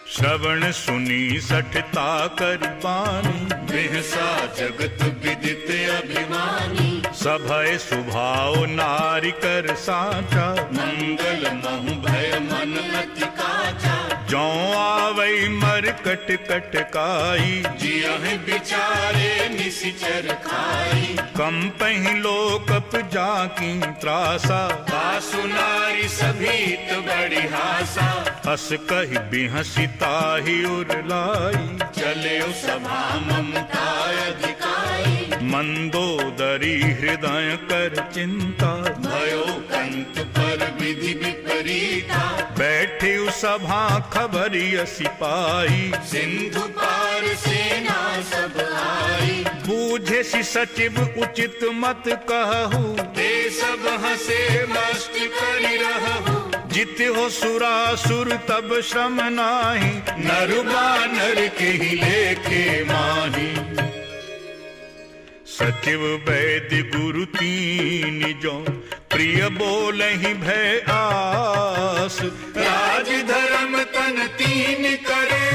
श्रवण सुनी सठता कर बानी, बिहसा जगत विदित अभिमानी। सभय सुभाव नारी कर साचा, मंगल महु भय मन अति काचा। जौ आवै मर कट कट काई, जियहि बिचारे निसिचर खाई। कंपहि लोकप जाकी त्रासा, बासु नारी सभीत बड़ी हासा। हस कहि बिहसी ताहि उर लाई, चले सभा ममता अधिकाई। मंदोदरी हृदय कर चिंता, भयो कंत पर विधि विपरीता। बैठे सभा खबरिय सिपाही, सिंधु पार सेना सब आई। बूझे सि सचिव उचित मत कहू, ते सब हंसे मस्त करि रहु। जित हो सुरासुर तब श्रम नाही, नर बानर के ही लेखे माही। सचिव वैद्य गुरु तीन जो, प्रिय बोलहि भय आस। राज धर्म तन तीन करे,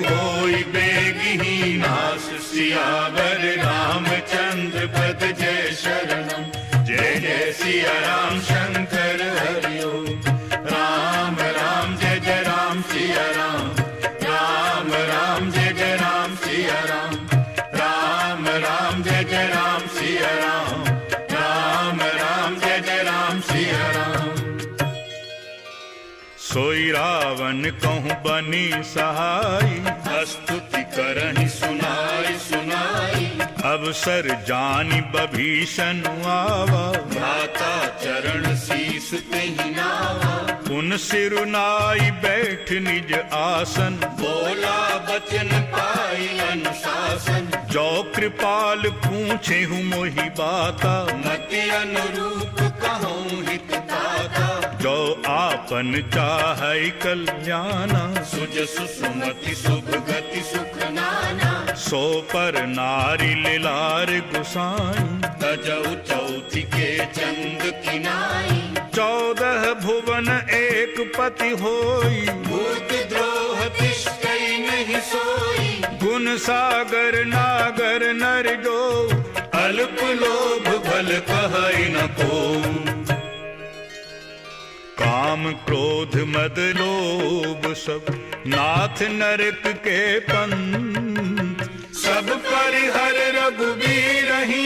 होई बेगहि नाश। सियावर रामचंद्र पद जय शरणम, जय जय सिया राम शंकर हरि ओम। राम राम जय जय राम सिया राम, राम राम जय जय राम सिया राम। राम राम जय जय राम सिया राम, राम राम जय जय राम सिया राम। सोई रावण कहूँ बनी सहाई, स्तुति करहि सुनाई सुनाई। अवसर जानि बभीषण आवा, भ्राता चरण शीस तेहि नावा। पुन सिरुनाई बैठ निज आसन, बोला बचन पाई अनुशासन। जो कृपाल पूछे हूँ मोहि बाता, मति अनुरूप कहूँ हित दाता। जो आपन चाहै कल्याणा, सुजसु सुमति शुभ गति सुख नाना। सो पर नारी लिलार गुसाई, तजौ चौथी के चंद किनाई। 14 भुवन एक पति होई, भूत द्रोह तिष्ठै नहीं सोई। गुण सागर नागर नर जो, अल्प लोभ भल कहै न को। काम क्रोध मद लोभ सब, नाथ नरक के पंथ। सब परिहर रघुबीरहि,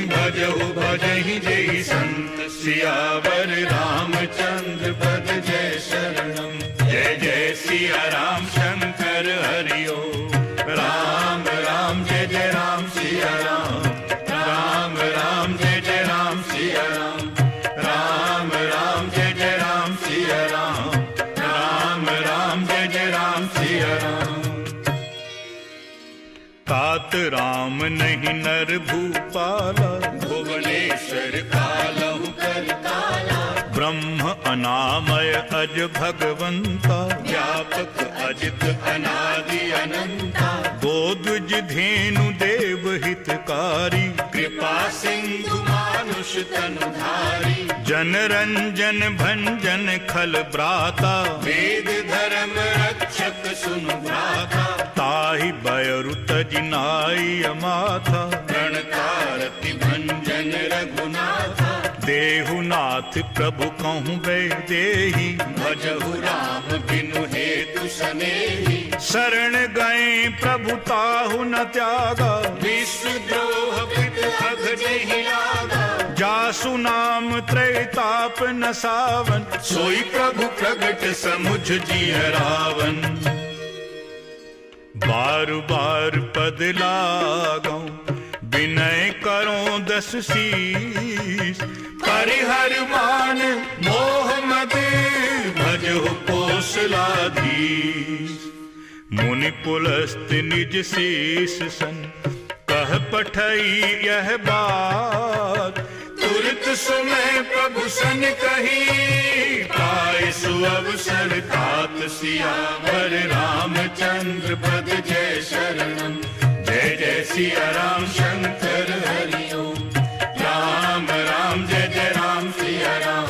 भजहु भजहि जय संत। सियावर रामचंद्र पद जय शरणम, जय जय सिया राम शंकर हरि ओम। राम राम जय जय राम सिया राम, राम राम जय जय राम सिया राम। राम राम जय जय राम सिया राम, राम राम जय जय राम सिया राम। तात राम नहीं नर भूपाला, भुवनेश्वर कालहु कर काला, ब्रह्म अनामय अज भगवंता, व्यापक अजित अनादि अनंता, गोद्विज धेनु देव हितकारी, कृपा सिंधु मानुष तनुधारी, जन रंजन भंजन खल ब्राता, वेद धर्म रक्षक सुनु भ्राता, ताहि बयरु तजिनाई अमाथा, प्रणकारति भंजन रघुनाथा, देहुनाथ प्रभु कहूँ वैदेही, भजहु राम बिनु हेतु सनेही, शरण गए प्रभु ताहु न त्यागा, विश्व द्रोह पित अघ जेहि लागा, जासु नाम त्रैताप न सावन, सोई प्रभु प्रगट समुझ जिय रावण, बार बार पद लागौ विनय करो दस शीस, परिहर मान मोह मद भजहु कौशलाधीश, मुनि पुलस्त निज शेष सन, कह पठई यह बात, तुरत सुमय प्रभु सन कही, पाए सुअवसर तात सियावर रामचंद्र पद जय शरणम, जय जय सिया राम शंकर हरि ओम, राम राम जय जय राम सिया राम,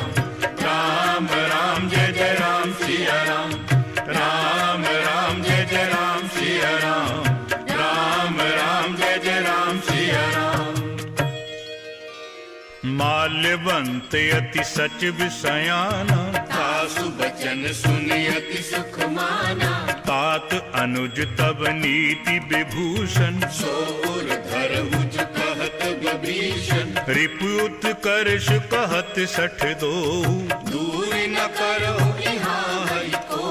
राम राम जय जय राम सिया राम, राम राम जय जय राम सिया राम, राम राम जय जय राम सिया राम, माल्यवंत अति सच विषयाना, तासु बचन सुनि अति सुख माना, तात अनुज तब नीति विभूषण, सोर धरहुज कहत विभीषण, रिपुत करश कहत सठ दो, दूर न करहु इहाँ हरि को,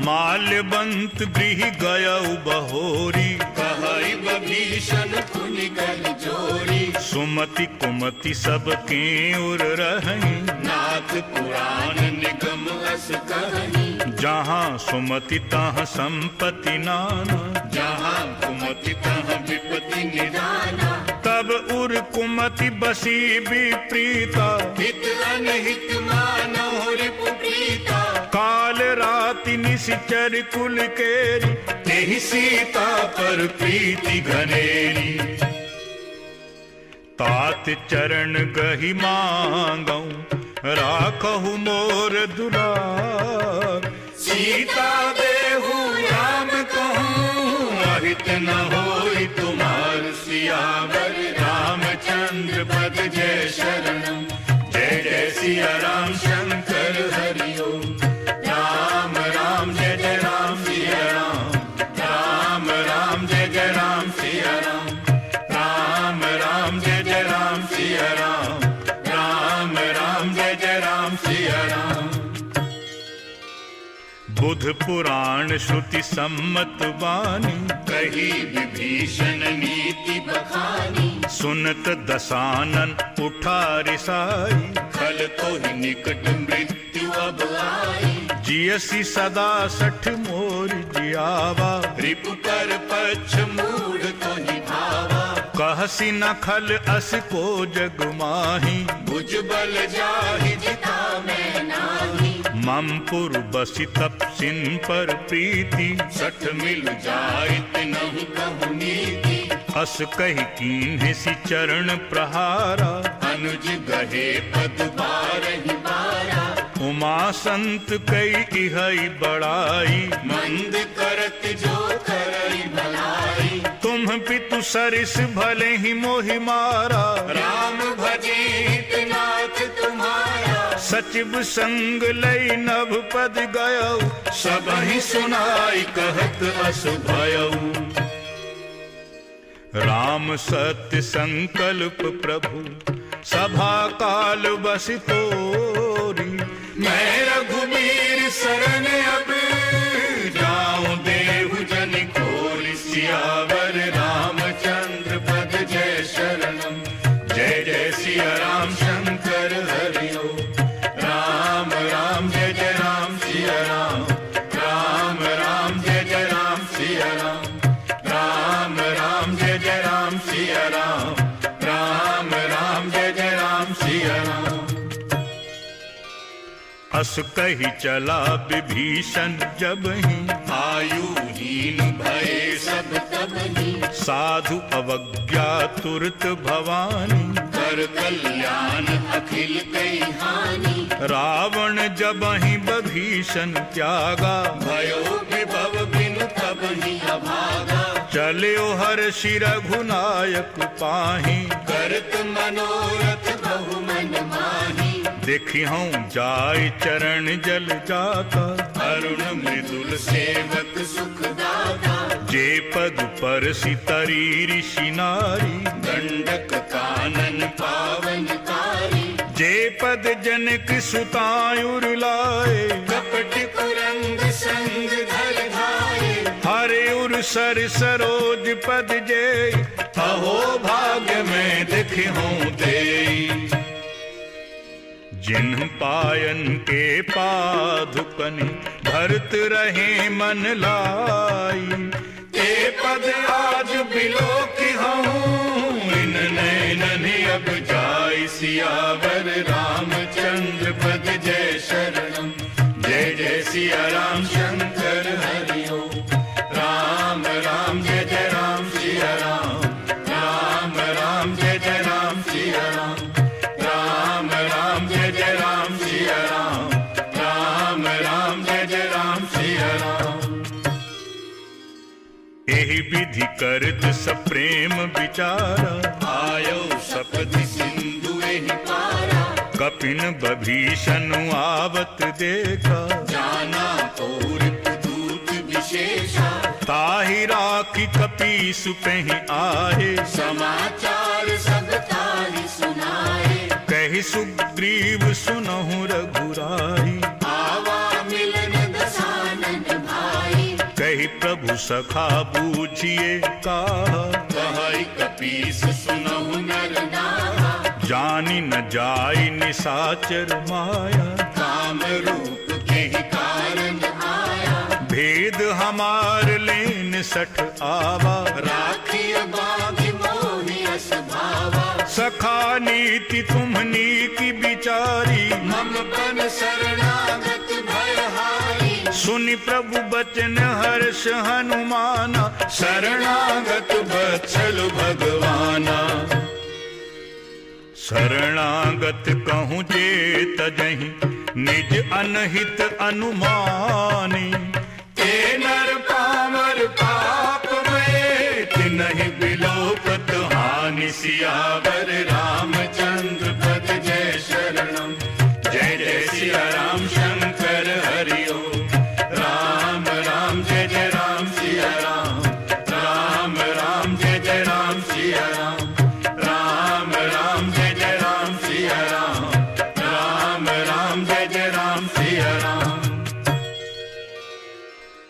माल्यवंत गृह गयउ बहोरी, कहई विभीषण पुनि कर जोरी, सुमति कुमति सबके उर रही, नाथ पुराण निगम अस कहनी, जहाँ सुमति तहाँ संपत्ति नाना, जहाँ कुमति तहाँ विपत्ति निदाना, तब उर कुमति बसी विप्रीता, हित अनहित मानहु रिपु प्रीता, काल राति निशिचर कुल केरी, तेहि सीता पर प्रीति घनेरी, तात चरण गहि मांगौ राखहु मोर दुलार, सीता देहु राम कहूँ अहित न होई तुम्हार, सियावर रामचंद्र पद जय शरणम, जय जय सिया राम शंकर हरि ओम, राम राम जय जय राम सिया राम, राम राम जय जय राम सिया राम, राम राम जय जय राम सिया राम, राम राम जय जय राम सिया राम, बुध पुराण श्रुति सम्मत वाणी, कही विभीषण नीति बखानी, सुनत दसानन उठा रिसाई, खल तो ही निकट मृत्यु अब आई, जियसी सदा सठ मोर जियावा, रिपु कर पक्ष मूढ़ तो ही भावा, कहसी न खल अस को जग माही, भुज बल जाहि जिता मैं नाही, मम पुर बसी तप सिन पर प्रीति, सठ मिल जाइत नहीं कहु नीति, अस कही कीन्हे सि चरण प्रहारा, अनुज गहे पद बारहि बारा, उमा संत कई इहई बड़ाई, मंद करत जो करई भलाई, तुम पितु सरिस भले ही मोहि मारा, राम भजे हितनाथ तुम्हारा, सचिव संग लई नभ पद गयउ, सबहि सुनाई कहत अस भयउ, राम सत्य संकल्प प्रभु सभा काल बस तोरी, मैं रघुबीर शरण अब जाऊं देहु जन खोल, सियावर रामचंद्र पद जय शरणम, जय जय सिया राम शंकर हरि ओम, राम राम जय जय राम सिया राम, राम राम जय जय राम सिया राम, राम राम सिया राम, राम राम जय जय राम सिया राम। अस कही चला विभीषण जबहि, आयुहीन भये सब तबहि, साधु अवज्ञा तुरत भवानी, कर कल्याण अखिल कई हानि, रावण जबहि विभीषण त्यागा, भयो विभव बिनु तबहि अभागा, चल्यो हर्षि रघुनायक पाहि, करत मनोरथ बहु मन माहि, देखी हूँ जाय चरण जल जाता, अरुण मृदुल सेवक सुखदाता, जे पद पर सितरी ऋषि नारी, दंडक कानन पावनकारी, जे पद जनक सुतायुर लाए, कपट कुरंग संग धर धाये, हरे उर सर सरोज पद जे, अहो भाग्य में देखी हूँ तेई, जिन्ह पायन के पादुकनि भरत रहे मन लाई, ते पद आज बिलोकी हूँ, इन नैनन अब जाय सियावर रामचंद्र पद जय शरणम, जय जय सिया राम शंकर हरि ओम, राम राम जय जय राम सिया राम, राम राम जय जय राम सिया राम, राम राम जय जय राम सिया राम, राम राम जय जय राम सिया राम। एहि विधि करत सप्रेम विचारा, आयो सपदि सिंधु एहि पारा, कपिन विभीषण आवत देखा, जाना पौरित दूत विशेषा, ताहि राखी कपीस कहीं आए, समाचार सब ताहि सुनाए, कहि सुग्रीव सुनहु रघुराई, आवा मिलन दसानन भाई, कहि प्रभु सखा बूझिए कहा, कहै कपीस सुनहु नर नाहा, जानि न जाय निसाचर माया, काम रूप केहि कारण आया, भेद हमार लेन सठ आवा, राखिय बाघि मोहि अस भावा, सखा नीति तुम्हनी की बिचारी, मम पन शरणागत भयहारी, सुनि प्रभु बचन हर्ष हनुमाना, शरणागत बत्सल भगवाना, शरणागत कहूँ जे तजहि निज अनहित अनुमानी, ते नर पामर पाप में, तिनहि बिलोपत हानि, सियावर रामचंद्र पद जय शरणम, जय जय सिया राम शंकर हरि ओम, राम राम जय जय राम सिया राम, राम राम जय जय राम सिया राम, राम राम जय जय राम सिया राम, राम राम जय जय राम सिया राम।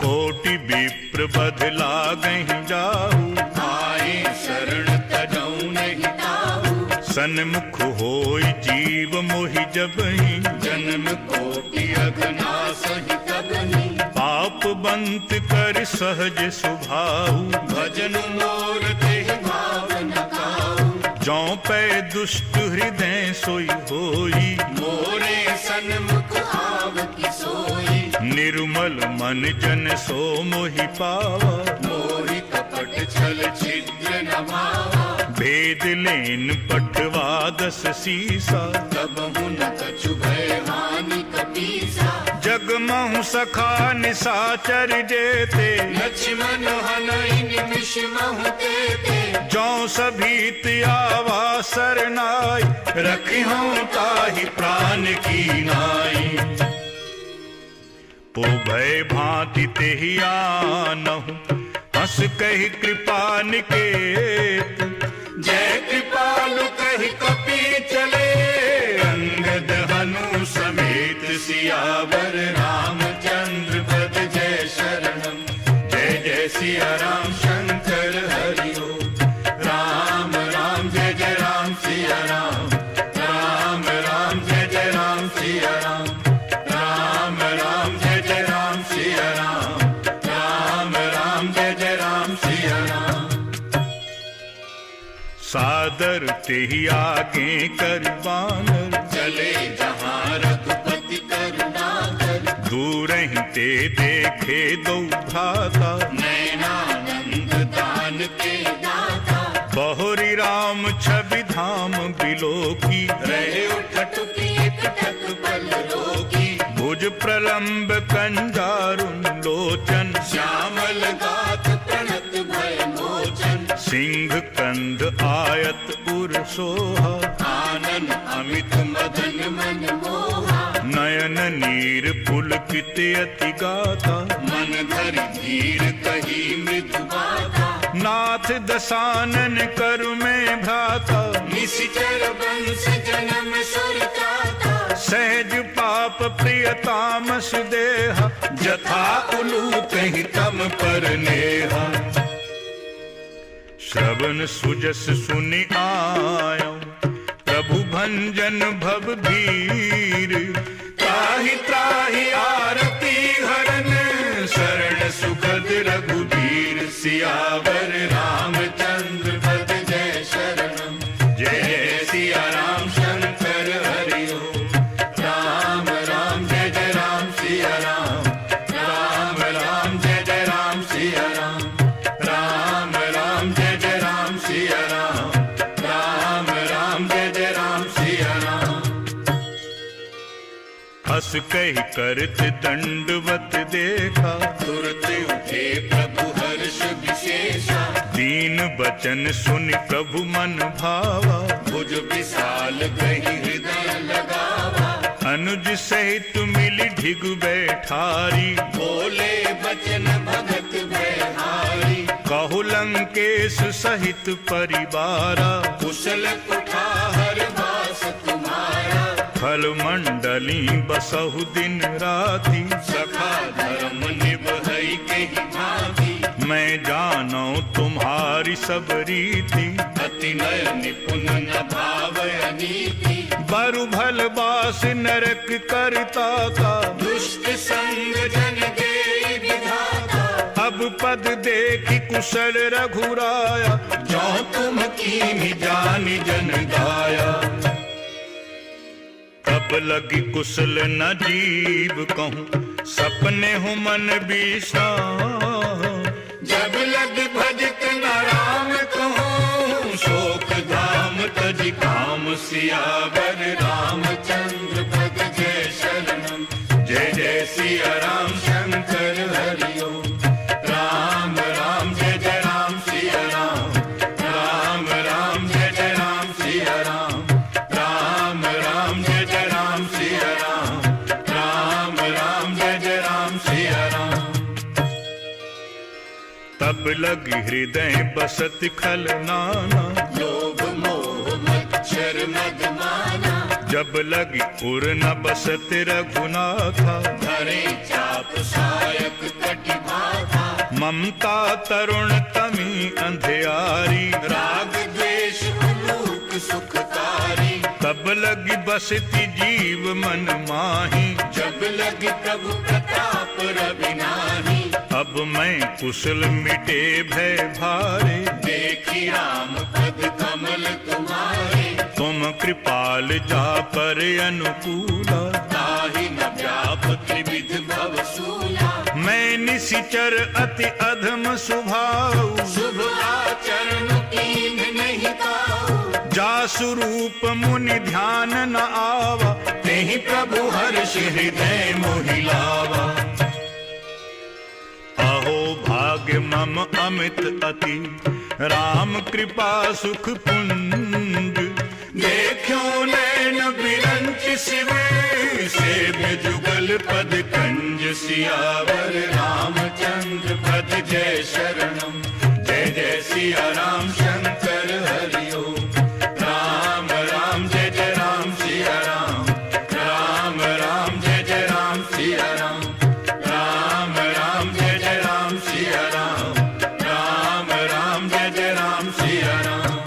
कोटि विप्र बदला गहि जाहू, आए शरण तजौ नहीं ताहू, सन्मुख होय जीव मोहि जबहि, जन्म कोटि अघनाश ही तबहि, पाप बंत कर सहज सुभाऊ, भजन मोर तेहि भाव न काहू, जौ पै दुष्ट हृदय सोई होई, मोरे सन्मुख आव की सोई, निर्मल मन जन सो मोहि पावा, मोहि कपट छल छिद्र न भावा, भेद लेन पटवा दस सीसा, तबहु न कछु भय हानि कपीसा, जगमहु सखा निसाचर जेते, लक्ष्मण हनहि निमिष महु तेते, जौ सभीत आवा सरनाई, रखिहूँ ताहि प्राण की नाई, ओ भय भांति तेहि आनहु, हंस कहि कृपा निकेत, जय कृपालु कहि कपि चले, अंगद हनु समेत, सियावर रामचंद्र पद जय शरणम, जय जय सिया राम शंकर हरि ओम, राम राम जय जय राम सिया राम, राम राम जय जय राम सिया राम, राम राम जय जय राम सिया राम, राम राम जय जय राम सिया राम। सादर ते ही आगे कर बानर, चले जहाँ रघुपति करुणाकर, दूर ही ते देखे दो भ्राता, नैनानंद दान के दाता, बहुरी राम छवि धाम बिलोकी, रहे उठटुकी एकटक बल रोकी, भुज प्रलंब कंजारुन लोचन, श्यामल गात प्रणत भय मोचन, सिंह कंद आयत उर सोहा, आनन अमित मदन मन मोहा, नयन नीर पुलकित अति गाथा, मन धरि धीर कही मृदु बाधा, नाथ दसानन करु में भ्राता, निशिचर बंश जन्म सुर त्राता, सहज पाप प्रिय तामस देहा, जथा उलूक ही तम पर नेहा, श्रवण सुजस सुनि आयो, प्रभु भंजन भव भीर, त्राहि त्राहि आरती हरन, शरण सुखद रघुबीर, सियावर रामचंद्र पद जय शरणम, जय सिया राम शंकर हरि ओम, राम राम जय जय राम सिया राम, राम राम जय जय राम सिया राम, राम राम जय जय राम सिया राम, राम राम जय जय राम सिया राम, हस कही करत दंडवत देखा, तुरत उठे प्रभु हर्ष विशेषा, दीन बचन सुनि प्रभु मन भावा, भुज विशाल कही हृदय लगावा, अनुज सहित मिली ढिग बैठारी, बोले बचन भगत भयहारी, कहु लंकेश सहित परिवारा, कुशल कुठार वास तुम्हारा, फल मंडली बसहु दिन राति, सखा धर्म निभई के भांति, मैं जानो तुम्हारी सब रीति, अति नय निपुण न भावय नीति, बरु भल बास नरक करता का, दुष्ट संग जन के विधाता, अब पद देखी कुशल रघुराया, जो तुम कीन्ही जानि जन गाया, तब लगी कुशल न जीव कहूँ, सपने हूँ मन विश्राम, जब लग भजत न राम कहूँ, शोक धाम तज काम, सियावर रामचंद्र पद जय शरणम, जय जय सिया राम शंकर हरि ओम, राम राम जय जय राम सिया राम, राम राम जय जय राम सिया राम, राम राम जय जय राम सिया राम, राम राम जय जय राम सिया राम, तब लगी हृदय बसत खल नाना, लोभ मोह मच्छर मदमाना, जब लगी उर न बसत रघुनाथा, धरे चाप सायक कटि बाधा, ममता तरुण तमी अंधियारी, राग द्वेष उलूक सुखकारी, तब लगी बसती जीव मन माही, जब लगी प्रभु प्रताप रवि नाही, अब मैं कुशल मिटे भय भारे, देखी राम पद कमल तुम्हारे, तुम कृपाल जा पर अनुकूला, ताहि न व्याप त्रिविध भव सूला, मैं निशिचर अति अधम स्वभाव, शुभ आचरण कीन्ह नहीं काऊ, जासु रूप मुनि ध्यान न आवा, तेहि प्रभु हर्ष हृदय मोहि लावा, अहो भाग्य मम अमित अति, राम कृपा सुख पुंज, देखो नैन बिरंच शिव, सेव्य जुगल पद कंज, सियावर रामचंद्र पद जय शरणम, जय जय सिया राम शंकर हरि ओम, राम राम जय जय राम सिया राम, राम राम जय जय राम सिया राम, राम राम जय जय राम सिया राम, राम राम जय जय राम सिया राम,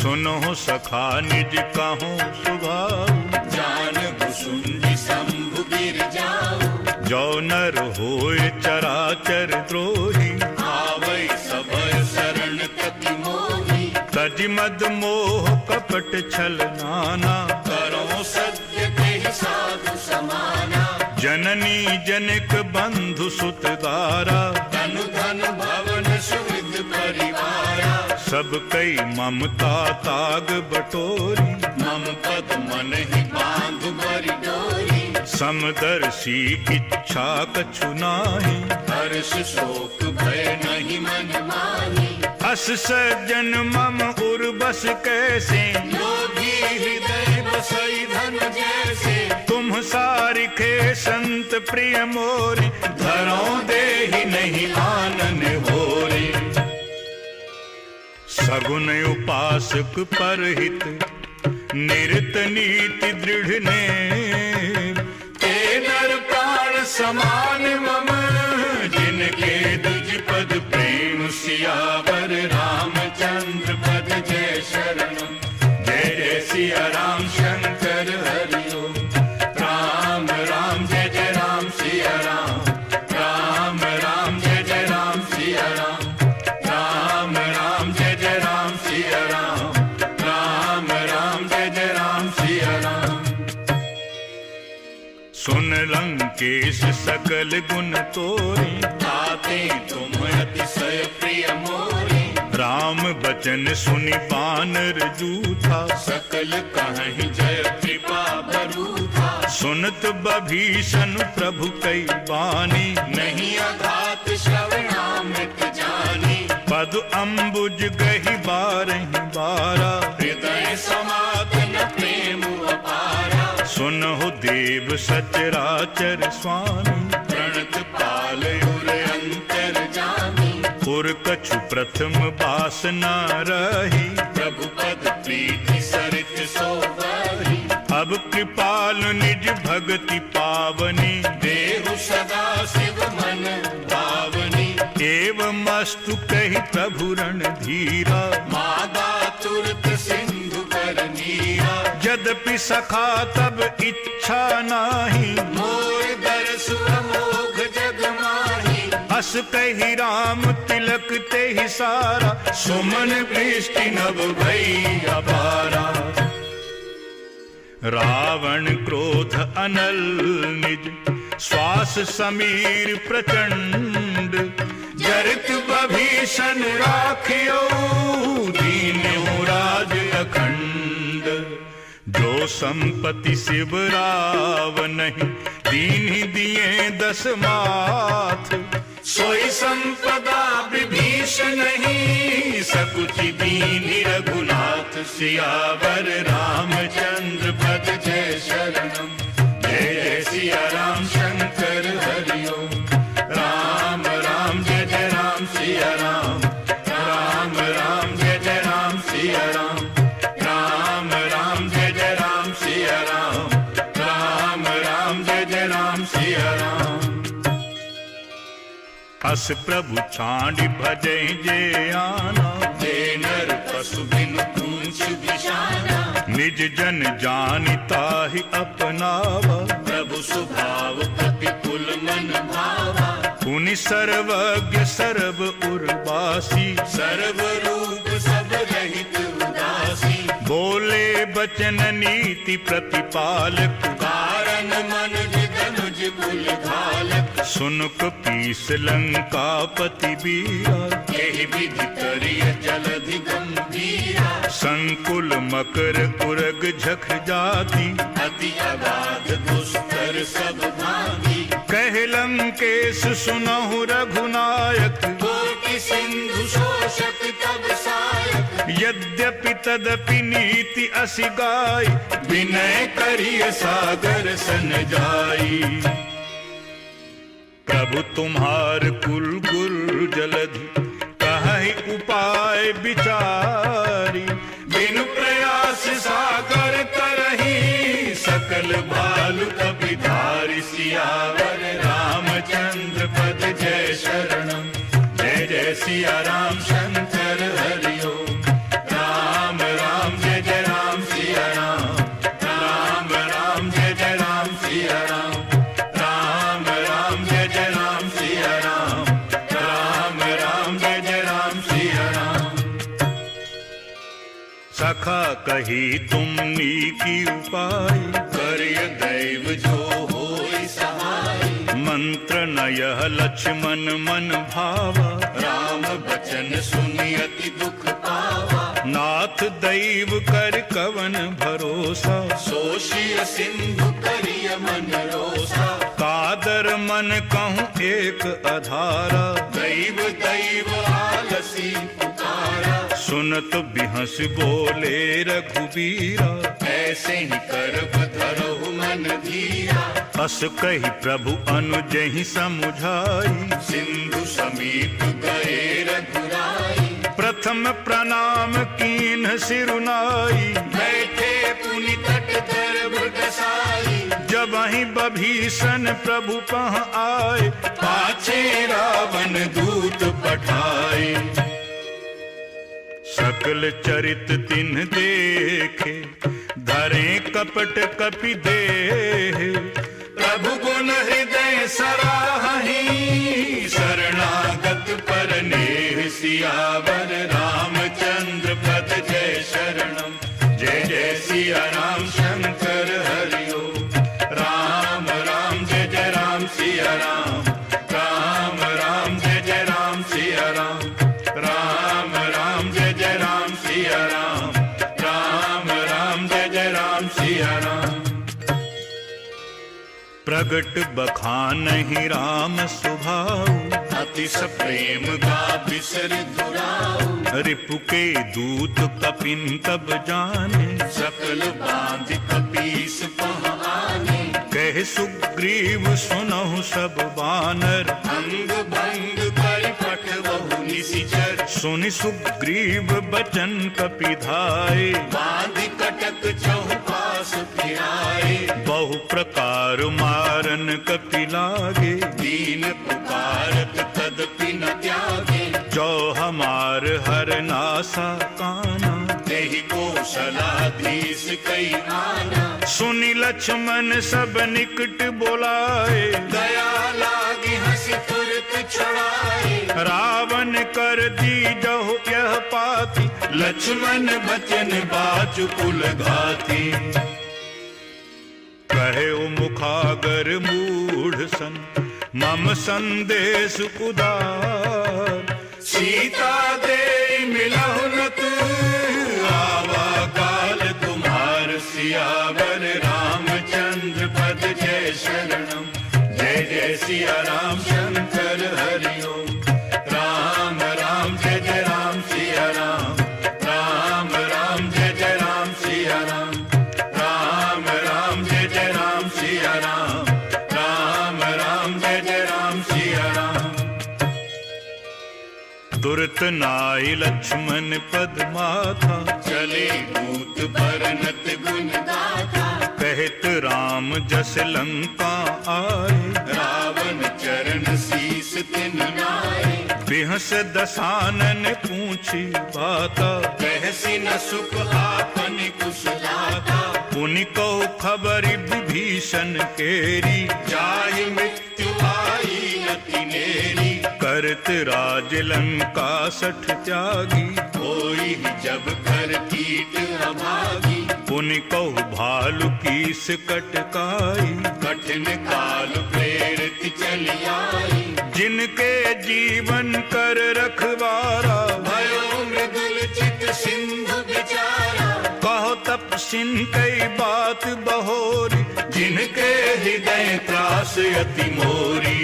सुनो सखा निज कहूँ स्वभाव, जान कुसुंडी शंभु गिर जाओ, जो नर होय चराचर द्रोही, आवै सबय शरण कति मोहि, मज मद मोह कपट छल नाना, करो सत्य के साधु समाना। जननी जनिक बंधु सुत दारा, धन धन भवन सुविध परिवारा। सब कई ममता ताग बटोरी, मम पद मन ही बांध बरी डोरी। समदर्शी इच्छा कछु नाही, हर्ष शोक भय नहीं मन माही। अस सज्जन मम उर्बस कैसे, योगी हृदय बसई धन जैसे। तुम सारिखे संत प्रिय मोरे, धरो देहि नहीं आनन होरे। सगुन उपासक परहित, निरत नीति दृढ़ नेम। ते नर प्राण समान मम, जिनके दुज पद प्रेम सियावर रामचंद्र पद जय शरणम। जय जय सिया राम शंकर हरि ओम। राम राम जय जय राम सिया राम। राम राम जय जय राम सिया राम। राम राम जय जय राम सिया राम। राम राम जय जय राम सिया राम। सुन लंकेश सकल गुण तोरे, ताते तुम अतिशय प्रिय मोरे। राम बचन सुनि बानर जूथा, सकल कहीं जय कृपा बरूथा। सुनत बभीषण प्रभु कई बानी, नहीं अघात श्रवणामृत जानी। पद अम्बुज गहि बारहि बारा, हृदय समागम प्रेम अपारा। सुनहु देव सचराचर स्वामी, प्रणत पाल उर अंतर जामी। पुर कछु प्रथम बासना रही, प्रभु पद प्रीति सरित सोवही। अब कृपाल निज भगति पावनी, देहु सदा शिव मन भावनी। एवं अस्तु कहि प्रभु रणधीरा, मादा तुरत सिंधु पर नीरा। यद्यपि सखा तब इच्छा नाही, मोर दरस अमोघ जग माही। अस कहि राम तिलक तेहि सारा, सुमन वृष्टि नभ भई अपारा। रावण क्रोध अनल निज, श्वास समीर प्रचंड। जरित बभीषण राखियो, दीन्यो राज अखंड। जो संपत्ति शिव राव नहीं, दीन्हि दिए दस माथ। सोई संपदा विभीषण नहीं, सकुचि दीन्हि रघुनाथ। सियावर रामचंद्र पद जय शरणम। जय जय सिया राम शंकर हरि ओम। राम राम जय जय राम सिया राम। राम राम जय जय राम सिया राम। राम राम जय जय राम सिया राम। राम राम जय जय राम सिया राम। अस प्रभु छांडी भजै जे आना, जे नर पशु बिनु पूछ बिशाना। निज जन जानि ताहि अपनावा, प्रभु स्वभाव प्रतिकुल मन भावा। पुनि सर्वज्ञ सर्व उर्वासी, सर्व रूप सब रहित उदासी। बोले बचन नीति प्रतिपालक, कारण मन धनुज कुल घालक। सुनुक पीस लंकापति बीरा, यही विधि करिय जलधि गंभीरा। संकुल मकर उरग झख जाति, अति अगाध दुस्तर सब भांति। कह लंकेश सुनहु रघुनायक, कोटि सिंधु शोषक तब सायक। यद्यपि तदपि नीति असि गाय, विनय करिय सागर सन जाई। प्रभु तुम्हार कुल गुर जलधि, कहि उपाय विचारी। बिनु प्रयास सागर तरही, सकल भालु कपिधारि। सियावर रामचंद्र पद जय शरणम। जय जय सिया राम शंकर हरि ओम। राम राम जय जय राम सिया राम। राम राम जय जय राम सिया राम। राम राम जय जय राम सिया राम। राम राम जय जय राम सिया राम। सखा कही तुमनी की उपाय, करिय दैव जो होई सहाय। मंत्र न यह लक्ष्मण मन भावा, राम बचन सुनि अति दुख पावा। नाथ दैव कर कवन भरोसा, सोषिय सिंधु करिय मन रोसा। कादर मन कहूँ एक अधारा, दैव दैव आलसी पुकारा। सुनत बिहस बोले रघुबीरा, ऐसे ही करब धरहु मन धीरा। अस कही प्रभु अनुजहि समुझाई, सिंधु समीप गए रघुराई। प्रथम प्रणाम कीन्ह सिरुनाई, बैठे पुनि तट दर्भ डसाई। जब ही बभीषण प्रभु पह आए, पाछे रावण दूत पठाए। सकल चरित तिन्ह देखे, धरे कपट कपि देह। प्रभु गुण हृदय सराहि, शरणागत पर नेह। सियावर रामचंद्र पद जय शरणम। जय जय सिया राम शंकर हरि ओम। राम राम जय जय राम सिया राम। राम राम जय जय राम सिया राम। राम राम जय जय राम सिया राम। राम राम जय जय राम सिया राम। प्रगट बखानहि राम सुभाऊ, अतिश प्रेम गा बिसर दुराऊ। रिपु के दूत कपिन तब जाने, सकल बांध कपीस पह आने। कह सुग्रीव सुनहु सब बानर, अंग भंग कर पठवहु निशिचर। सुनि सुग्रीव बचन कपिधाय, बांध कटक चौपास फिराए। बहु प्रकार मारन कपि लागे, दीन पुकारत तदपि न त्यागे। जो हमार हर नासा काना, तेहि कौशलाधीश कई आना। सुनि लक्ष्मण सब निकट बोलाए, दया लागी हंसी तुरत छुड़ाए। रावण कर दी जहु यह पाती, लक्ष्मण बचन बाचु कुल घाती। कहे ओ मुखागर मूढ़ सन, मम संदेश उदार। सीता दे मिलहु न तू, आवा काल तुम्हार। सियावर रामचंद्र पद जय शरणम। जय जय सिया राम शंकर हरि ओम। राम राम जय जय राम सिया राम। राम राम जय जय राम सिया राम। राम राम जय जय राम सिया राम। राम राम जय जय राम सिया राम। तुरत नाई लक्ष्मण पद माथा, चले दूत बरनत गुण गाथा। कहत राम जस लंका आए, रावण चरण शीस तिन नाए। बिहस दसानन पूछी बाता, कहसी न सुख आपन कुशलाता। पुनि कहो खबरि विभीषण केरी, जाहि मृत्यु आई अति नेरी। करत राज लंका सठ त्यागी, होई जब कर कीट अभागी। पुनि कहु भालु कीस कटकाई, कठिन काल प्रेरित चली आई। जिनके जीवन कर रखवारा, भयो मृदुल चित सिंधु बिचारा। कहो तपसिन कई बात बहोरी, जिनके हृदय त्रास अति मोरी।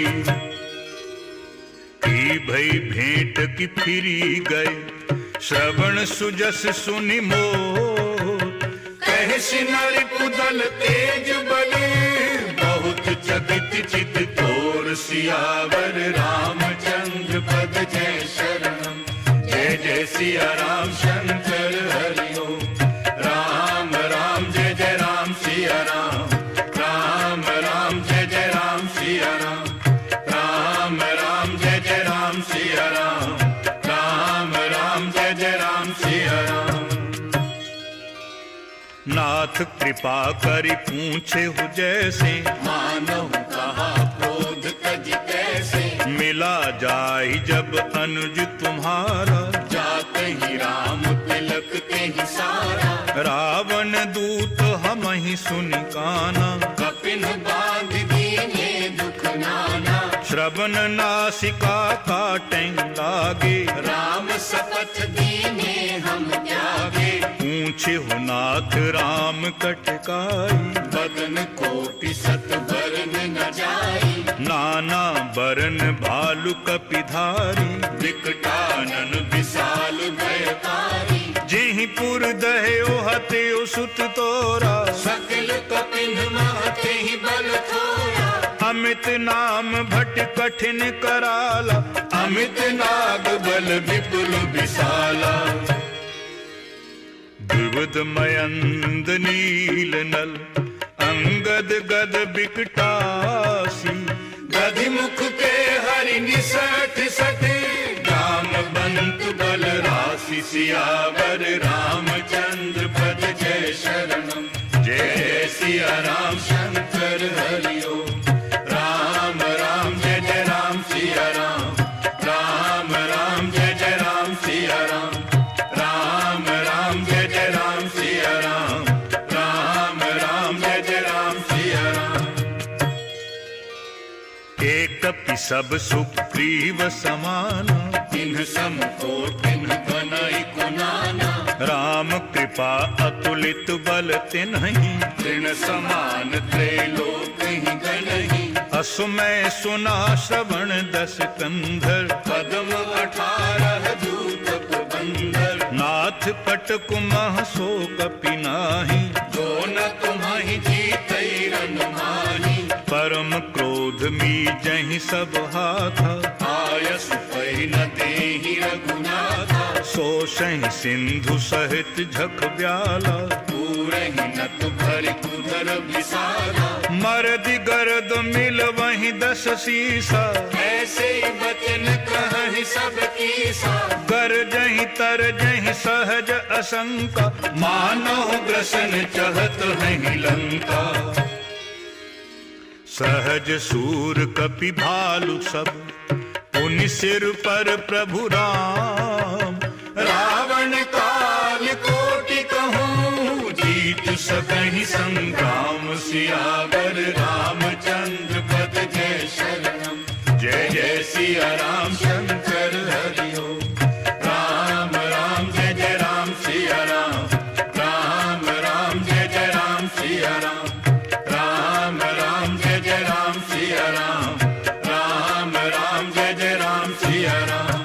की भई भेंट की फिरी गए, श्रवण सुजस सुनि मोर। कहसि नर कुदल तेज बले, बहुत चकित चित तोर। सियावर रामचंद्र पद जय शरणम। जय जय सिया राम शंकर हरि ओम। राम राम जय जय राम सिया राम। राम राम जय जय राम सिया राम। राम राम जय जय राम सिया राम। राम राम जय जय राम सिया राम। नाथ कृपा करि पूछे हु जैसे, मानव कहा क्रोध तज कैसे। मिला जाहि जब अनुज तुम्हारा, जात ही राम तिलक ते ही सारा। नहीं सुनि काना, कपिन बांध दीने दुख नाना, श्रवण नासिका काटें लागे, राम शपथ दीने हम त्यागे, पूछे हो नाथ राम कटकाई, बदन कोटि सत बरन न जाई, नाना बरन भालु कपिधारी, विकटानन विशाल भयकारी, जेहि पुर दह्यो हत्यो सुत तोरा, सकल कपिन महते ही बल थोरा, अमित नाम भट कठिन कराला, अमित नाग बल विपुल विशाला, द्विविध मयंद नील नल, अंगद गद बिकटासी, गधि मुख के हरि निसठ सठ, जामवंत बल राशि, सियावर रामचंद्र पद जय शरणम, जय सिया राम शंकर हरि ओम, राम राम जय जय राम सिया राम, राम राम जय जय राम सिया राम, राम राम जय जय राम सिया राम, राम राम जय जय राम सिया राम, एक कपि सब सुग्रीव समाना, तिन्ह सम को तिन्ह बनई कुनाना, राम कृपा अतुलित बल तिन्हि, तृण समान त्रैलोक ही गणहि, असुमय सुना श्रवण दस कंधर, पद्म 18 दूत प्रबंधर, नाथ पट कुमह सो कपि नाहि, जो न तुम्हि जीतै रन माहि, परम क्रोध मी जहि सब हाथा, आयस पै न देहि रघुनाथा, सो सहि सिंधु सहित झख ब्याला, पूरहि नत भरि कुधर विसाला, मरदि गरद मिल वहीं दस सीसा, ऐसे वचन कहहि सब कीसा, कर जहि तर जहि सहज असंका, मानो ग्रसन चहत है लंका, सहज सूर कपि भालु सब, पुनि सिर पर प्रभु राम, रावण काल कोटि कहूँ, जीत सकहि संग्राम, सियावर रामचंद्र पद जय शरणम, जय जय सिया राम शंकर हरि ओम, राम राम जय जय राम सिया राम, राम राम जय जय राम सिया राम, राम राम जय जय राम सिया राम, राम राम जय जय राम सिया राम,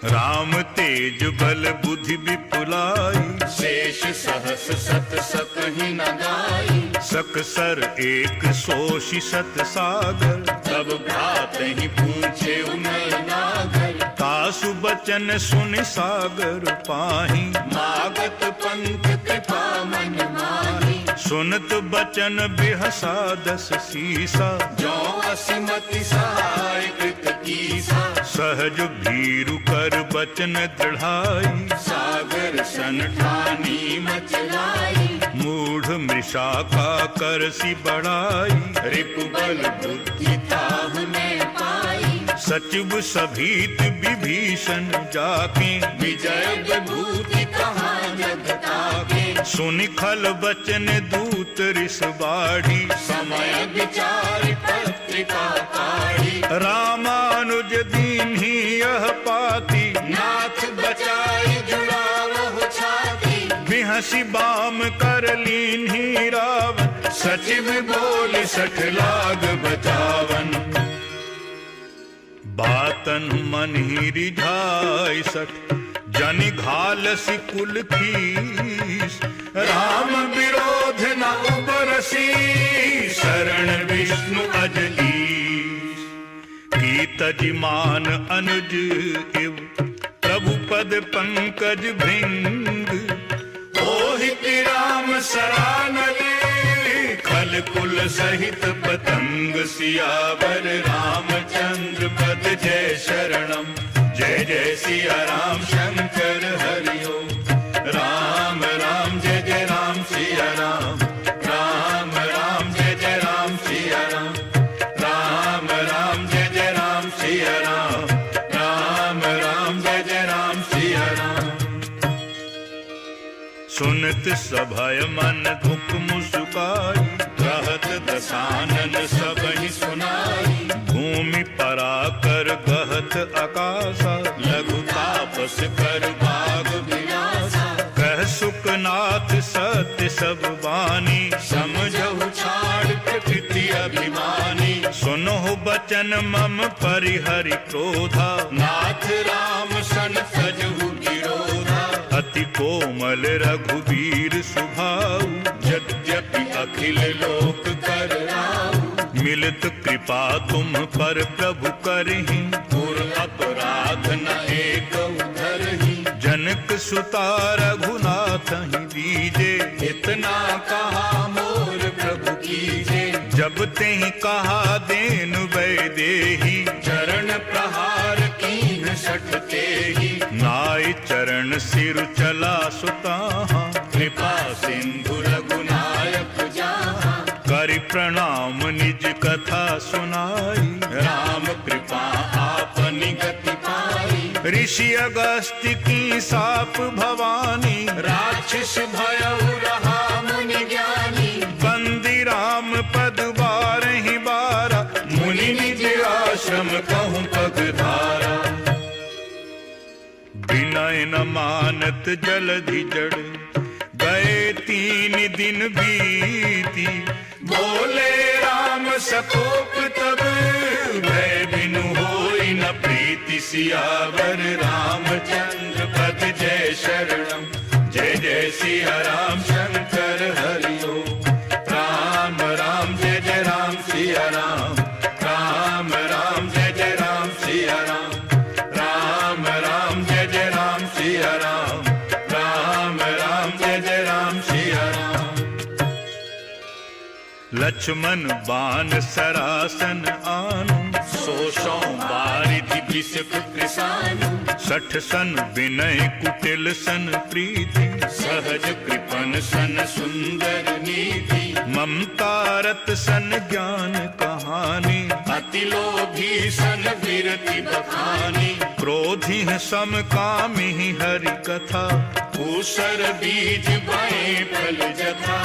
राम तेज बल बुद्धि विपुलाई, शेष सहस सत सकहि न गाई, सकसर एक सोषि सत सागर, तब भ्रात ही पूछे उनय नागर, तासु बचन सुनि सागर पाहि, मागत पंथ कृपा मन माही, सुनत बचन बिहसा दस सीसा, जो असिमति सहाय कृत कीसा, सहज भीरु कर बचन दृढ़ाई, सागर सन ठानी मचलाई, मूढ़ मृषा का करसी बढ़ाई, रिपु बल बुद्धि ताहु ने पाई, सचिव सभीत विभीषण जाके, विजय विभूति कहाँ जग ताके, सुनि खल बचन दूत रिस बाढ़ी, समय विचार पत्रिका काढ़ी, रामानुज दीन्ही यह पाती, नाथ बचाई जुड़ावहु छाती, बिहसी बाम कर लीन्ही रावण, सचिव बोल 60 लाग बचावन, बातन मन ही रिझाई सठ, जनि घालसी कुल खीस, राम विरोध न उबरसी, शरण विष्णु अजलीस, की तजिमान अनुज इव, प्रभु पद पंकज भृंग, ओहित राम सरानले, खल कुल सहित पतंग, सियावर रामचंद्र पद जय शरणम, जय जय सिया राम शंकर हरि ओम, राम राम जय जय राम सिया राम, राम राम जय जय राम सिया राम, राम राम जय जय राम सिया राम, राम राम जय जय राम सिया राम, सुनत सभय मन दुख मुस्काई, कहत दसानन सब ही सुनाई, भूमि पराकर गहत आकाशा, लघु तापस कर भाग विनाशा, कह सुखनाथ सत्य सब बानी, समझहु छाड़ प्रकृति अभिमानी, सुनो बचन मम परिहरि क्रोधा, नाथ राम सन तजहु विरोधा, अति कोमल रघुवीर सुभाऊ, यद्यपि अखिल लोक कर राहु, मिलत कृपा तुम पर प्रभु करहि, पुर अपराध न एक धरहि, जनक सुता रघुनाथ ही दीजे, इतना कहा मोर प्रभु कीजे, जब तेहि कहा देनु वैदेही, चरण प्रहार कीन सटते ही, नाय चरण सिर चला सुताहा, कृपा सिंधु रघुनायक जाहा, करि प्रणाम निज कथा सुनाई, राम कृपा आपनि गति पाई, ऋषि अगस्त्य की साप भवानी, राक्षस भयउ रहा मुनि ज्ञानी, बंदी राम पद बारहि बारा, मुनि निज आश्रम कहूँ पगधारा, विनय न मानत जलधि जड़, गए 3 दिन बीती, बोले राम सकोप तब, भय बिनु होई न प्रीति, सियावर रामचंद्र पद जय शरणम, जय जय सिया राम शंकर हरि ओम, राम राम जय जय राम सिया राम, राम राम जय जय राम सिया राम, राम राम जय जय राम सिया राम, राम राम जय जय राम सिया राम, लक्ष्मण बान सरासन आनु, सोशों बारिधि बिसक कृसानु, 60 सन विनय कुटिल सन प्रीति, सहज कृपन सन सुंदर नीति, ममता रत सन ज्ञान कहानी, अति लोभी सन विरति बखानी, क्रोधी सम कामी हरि कथा, ऊसर बीज भय फल जथा,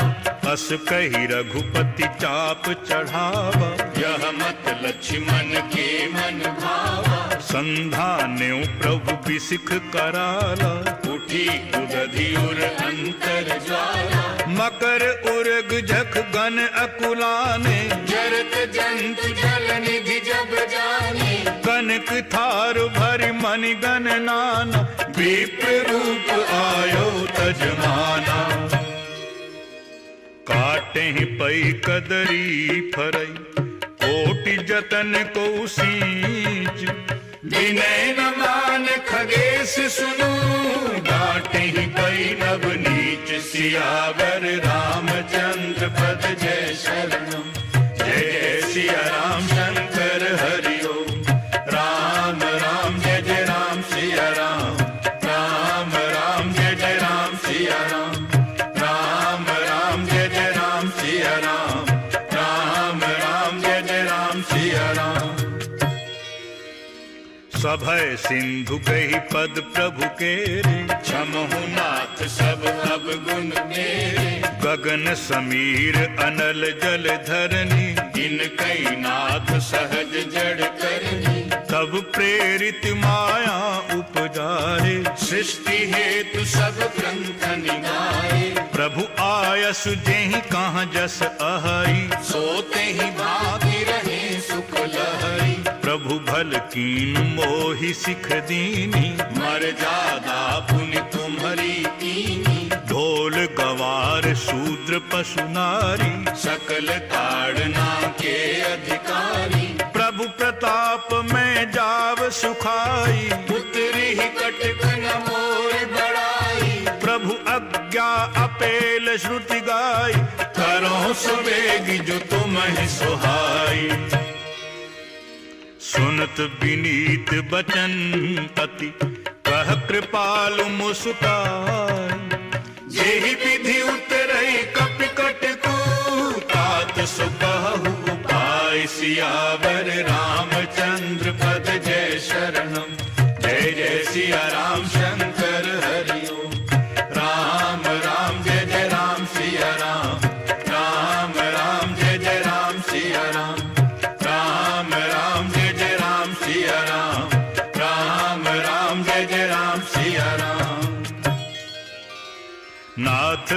अस कही रघुपति चाप चढ़ावा, यह मत लक्ष्मण के मन भावा, संधान्यो प्रभु बिसिख कराला, उठी उदधि उर अंतर ज्वाला, मकर उर्ग जख गन अकुलाने, जरत जंतु जल निधि जब जाने, कनक थार भरि मनि गण नाना, विप्र रूप आयो तजमाना, काटे पई कदरी फरई, कोटि जतन को सींच, विनय न मान खगेश सुनो, डांटे ही कई नव नीच, सियावर रामचंद्र पद जय शरणम, जय जय सिया राम शंकर हरि ओम, राम राम जय जय राम सिया राम, राम राम जय जय राम सिया राम, राम राम जय जय राम सिया राम, राम राम जय जय राम सिया राम, सभय सिंधु कही पद प्रभु केरे, क्षमहु नाथ सब अब गुण मेरे, गगन समीर अनल जल धरनी, इन कई नाथ सहज जड़ करनी, तब प्रेरित माया उपजारे, सृष्टि हेतु सब ग्रंथ निगाए, प्रभु आयस जेहि कहाँ जस अहई, सोते ही भागी रहे सुख लहरी, प्रभु भल कीन मोहि सिख दीनी, मर्यादा पुनि तुम्हारी कीनी, ढोल गवार शूद्र पशु नारी, सकल ताड़ना के अधिकारी, प्रभु प्रताप में जाव सुखाई, पुत्री ही कटक न मोर बड़ाई, प्रभु आज्ञा अपेल श्रुति गाई, करो सुबेगी जो तुम ही सुहाई, सुनत विनीत बचन अति, कह कृपालु मुस्काई, जेहि विधि उतरई कपिकट को, तात सो कहु उपाय, सियावर रामचंद्र पद जय शरणम, जय जय सिया राम शंकर हरि ओम, राम राम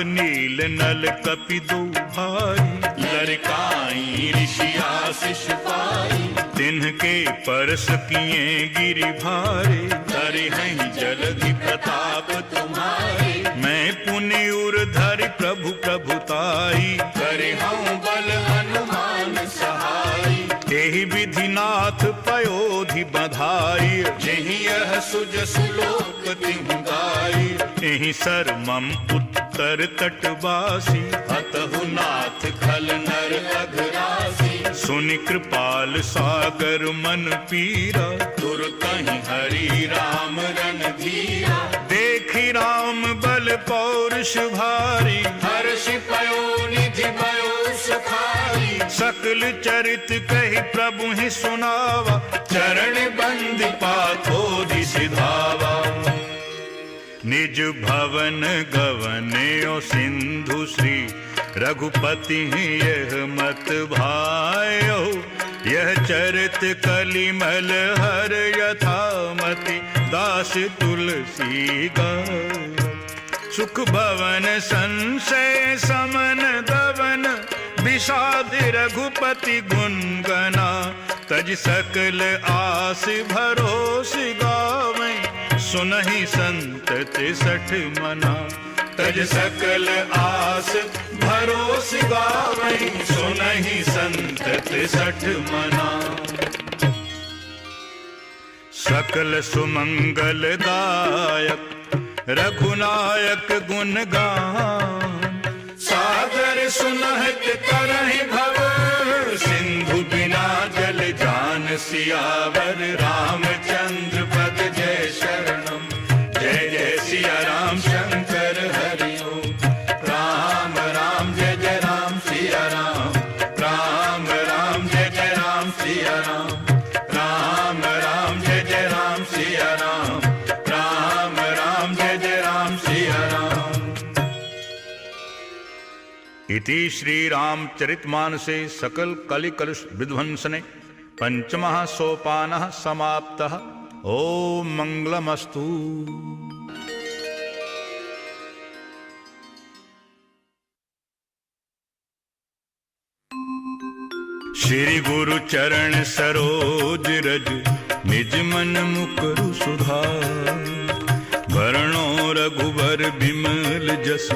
नील नल कपि दो भाई, लड़काई ऋषि आशीष पाई, तिन्हके परस किए गिरि भारे, करे हैं जलधि प्रताप तुम्हारे, मैं पुनि उर धरि प्रभु प्रभुताई, करे हूँ बल हनुमान सहाय, एहि विधि नाथ पयोधि बधाई, जेहि यह सुज सुलोक तिहुँ गाई, एहि सर मम उत्तर तटवासी, अतहु नाथ खल नर अघरासी, सुनि कृपाल सागर मन पीरा, तुरतहि हरि राम रणधीरा, देखि राम बल पौरुष भारी, हर्ष पयो निधि भयो सुखाई, सकल चरित कहि प्रभु ही सुनावा, चरण बंद पाथोधि सिधावा, निज भवन गवन्यो सिंधु श्री रघुपति यह मत भायो, यह चरित कलिमल हर यथामति दास तुलसी गाय, सुख भवन संशय समन दवन, विषाद रघुपति गुण गना, तज सकल आस भरोस गावे, सुनहि संतति सठ मना, तज सकल आस भरोस गावै, सुनहि संतति सठ मना, सकल सुमंगल दायक रघुनायक गुण गान, सागर सुनहत तरहि भव, सिंधु बिना जल जान सियावर, रामचंद्र पद जय शरणम, जय जय सिया राम शंकर हरि ओम, राम राम जय जय राम सिया राम, राम राम जय जय राम सिया राम, राम राम जय जय राम सिया राम, राम राम जय जय राम सिया राम। इति श्री रामचरितमानसे सकल कलि कलुष विध्वंसने पंचमः सोपानः समाप्तः। ओम मंगलमस्तु। श्री गुरु चरण सरोज रज निज मन मुकुरु सुधार, भरणो रघुबर बिमल जस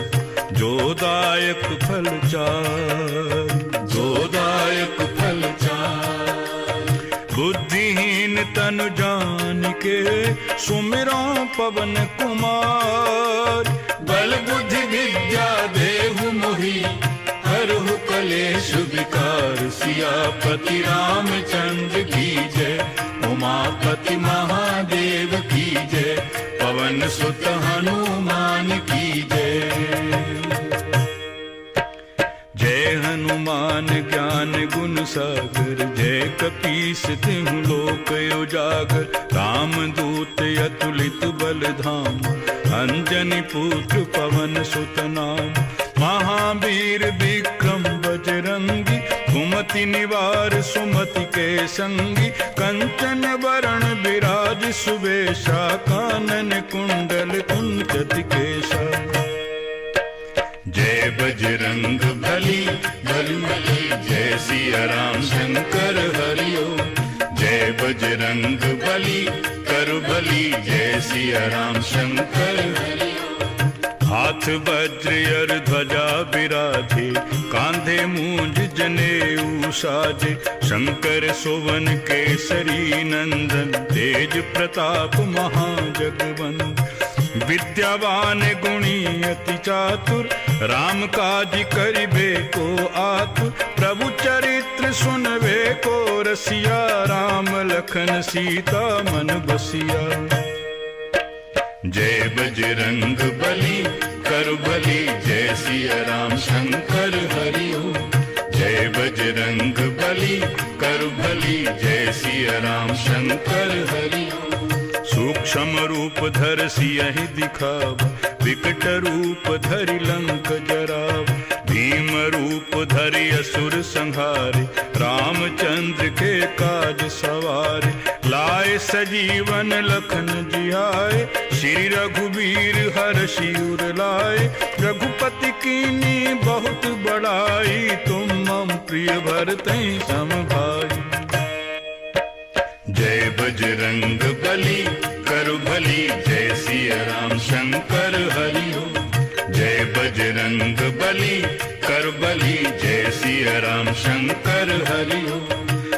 जोदायक फल चार, जोदायक फल चार। बुद्धिहीन तनु जानिके सुमिरो पवन कुमार, बल बुद्धि विद्या देहु मोहि, हरहु कलेश विकार। सियापति रामचंद्र की जय, उमापति महादेव की जय, पवन सुत हनुमान की जय। जय हनुमान ज्ञान गुण सागर, जय कपीस तिहु लोक उजागर। रामदूत अतुलित बल धाम, अंजनी पुत्र पवन सुत नाम। महावीर विक्रम बजरंगी, कुमति निवार सुमति के संगी। कंचन वरण विराज सुबेशा, कानन कुंडल कुंचत केशा। जय बजरंग बली बली, जय सिया राम शंकर हरि ओम। जय बजरंग बली कर बली, जय सिया राम शंकर हरि ओम। हाथ वज्र और ध्वजा विराजे, कांधे मूंज जनेऊ साजे। शंकर सुवन केसरी नंदन, तेज प्रताप महाजगवंदन। विद्यावान गुणी अति चातुर, राम काज करिबे को आतुर। प्रभु चरित्र सुनबे को रसिया, राम लखन सीता मन बसिया। जय बजरंग बली कर बली, जय सिया राम शंकर हरि ओम। जय बजरंग बली कर बली, जय सिया राम शंकर हरि ओम। सूक्ष्म रूप धर सियहि दिखाव, विकट रूप धरि लंक जराव। भीम रूप धरि असुर संहारे, रामचंद्र के काज सवारे। लाए सजीवन लखन जियाए, श्री रघुबीर हर्षि उर लाए। रघुपति कीन्ही बहुत बड़ाई, तुम मम प्रिय भरतहि सम भाई। जय बजरंग बली करु भली, जय सिया राम शंकर हरि ओम। जय बजरंग बली कर बली, जय सिया राम शंकर हरि ओम।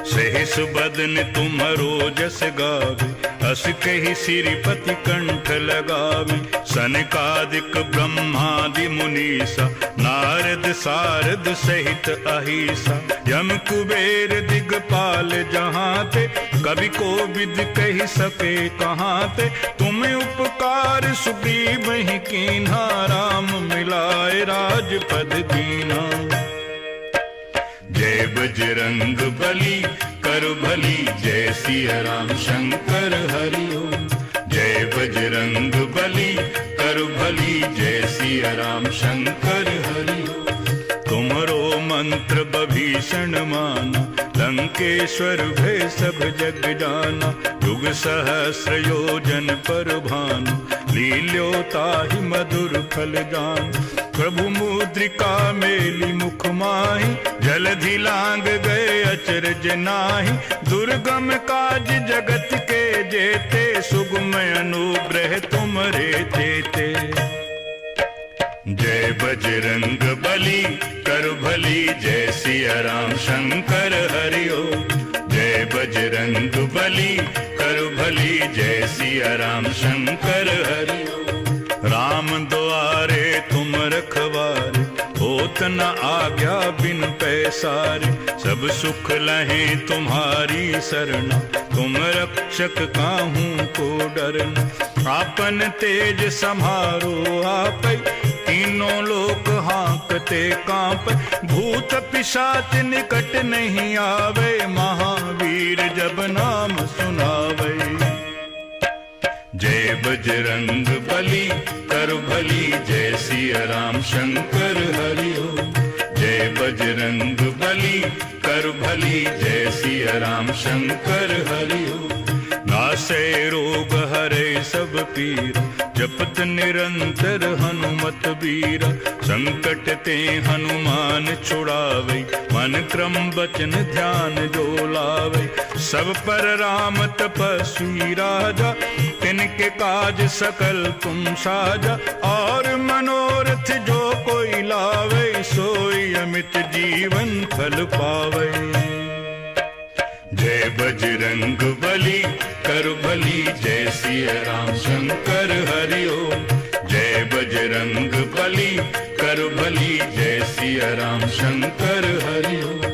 सहस बदन तुम्हरो जस गावे, अस कहि सिरिपति कंठ लगावे। सनकादिक ब्रह्मादि मुनीसा, नारद सारद सहित अहिसा। यम कुबेर दिगपाल जहाँ ते, कवि कोविद कहि सके कहाँ ते। तुम्हें उपकार सुग्रीव ही कीन्हा, राम मिलाए राजपद दीना। जय बजरंग बली कर भली, जय सिया राम शंकर हरि ओम। जय बजरंग बली कर भली, जय सिया राम शंकर हरि ओम। तुमरो मंत्र बभीषण माना, लंकेश्वर भय सब जग जाना। युग सहस्र योजन पर भानु, लील्यो ताहि मधुर फल जान। प्रभु मुद्रिका मेली मुख माहि, जलधि लांग गए अचरज नाहि। दुर्गम काज जगत के जेते, सुगम अनुग्रह तुमरे तेते। जय बजरंग बली कर भली, जय सिया राम शंकर हरि ओम। जय बजरंग बली कर भली, जय सिया राम शंकर हरि ओम। राम द्वारे तुम रखवारे, होत न आज्ञा बिन पैसारे। सब सुख लहे तुम्हारी सरना, तुम रक्षक काहू को डरना। आपन तेज सम्हारो आपै, तीनों लोक हाँकते कांपै। भूत पिशाच निकट नहीं आवे, महावीर जब नाम सुनावे। जय बजरंग बली कर भली, जय सिया राम शंकर हरि ओम। जय बजरंग बली कर भली, जय सिया राम शंकर हरि ओम। नासै रोग हरे सब पीरा, जपत निरंतर हनुमत बीरा। संकट ते हनुमान छुड़ावे, मन क्रम बचन ध्यान जो लावे। सब पर राम तपस्वी राजा, तिनके काज सकल तुम साजा। और मनोरथ जो कोई लावे, सोई अमित जीवन फल पावे। जय बजरंग बली कर भली, जय सिया राम शंकर हरि ओम। जय बजरंग बली कर भली, जय सिया राम शंकर हरि ओम।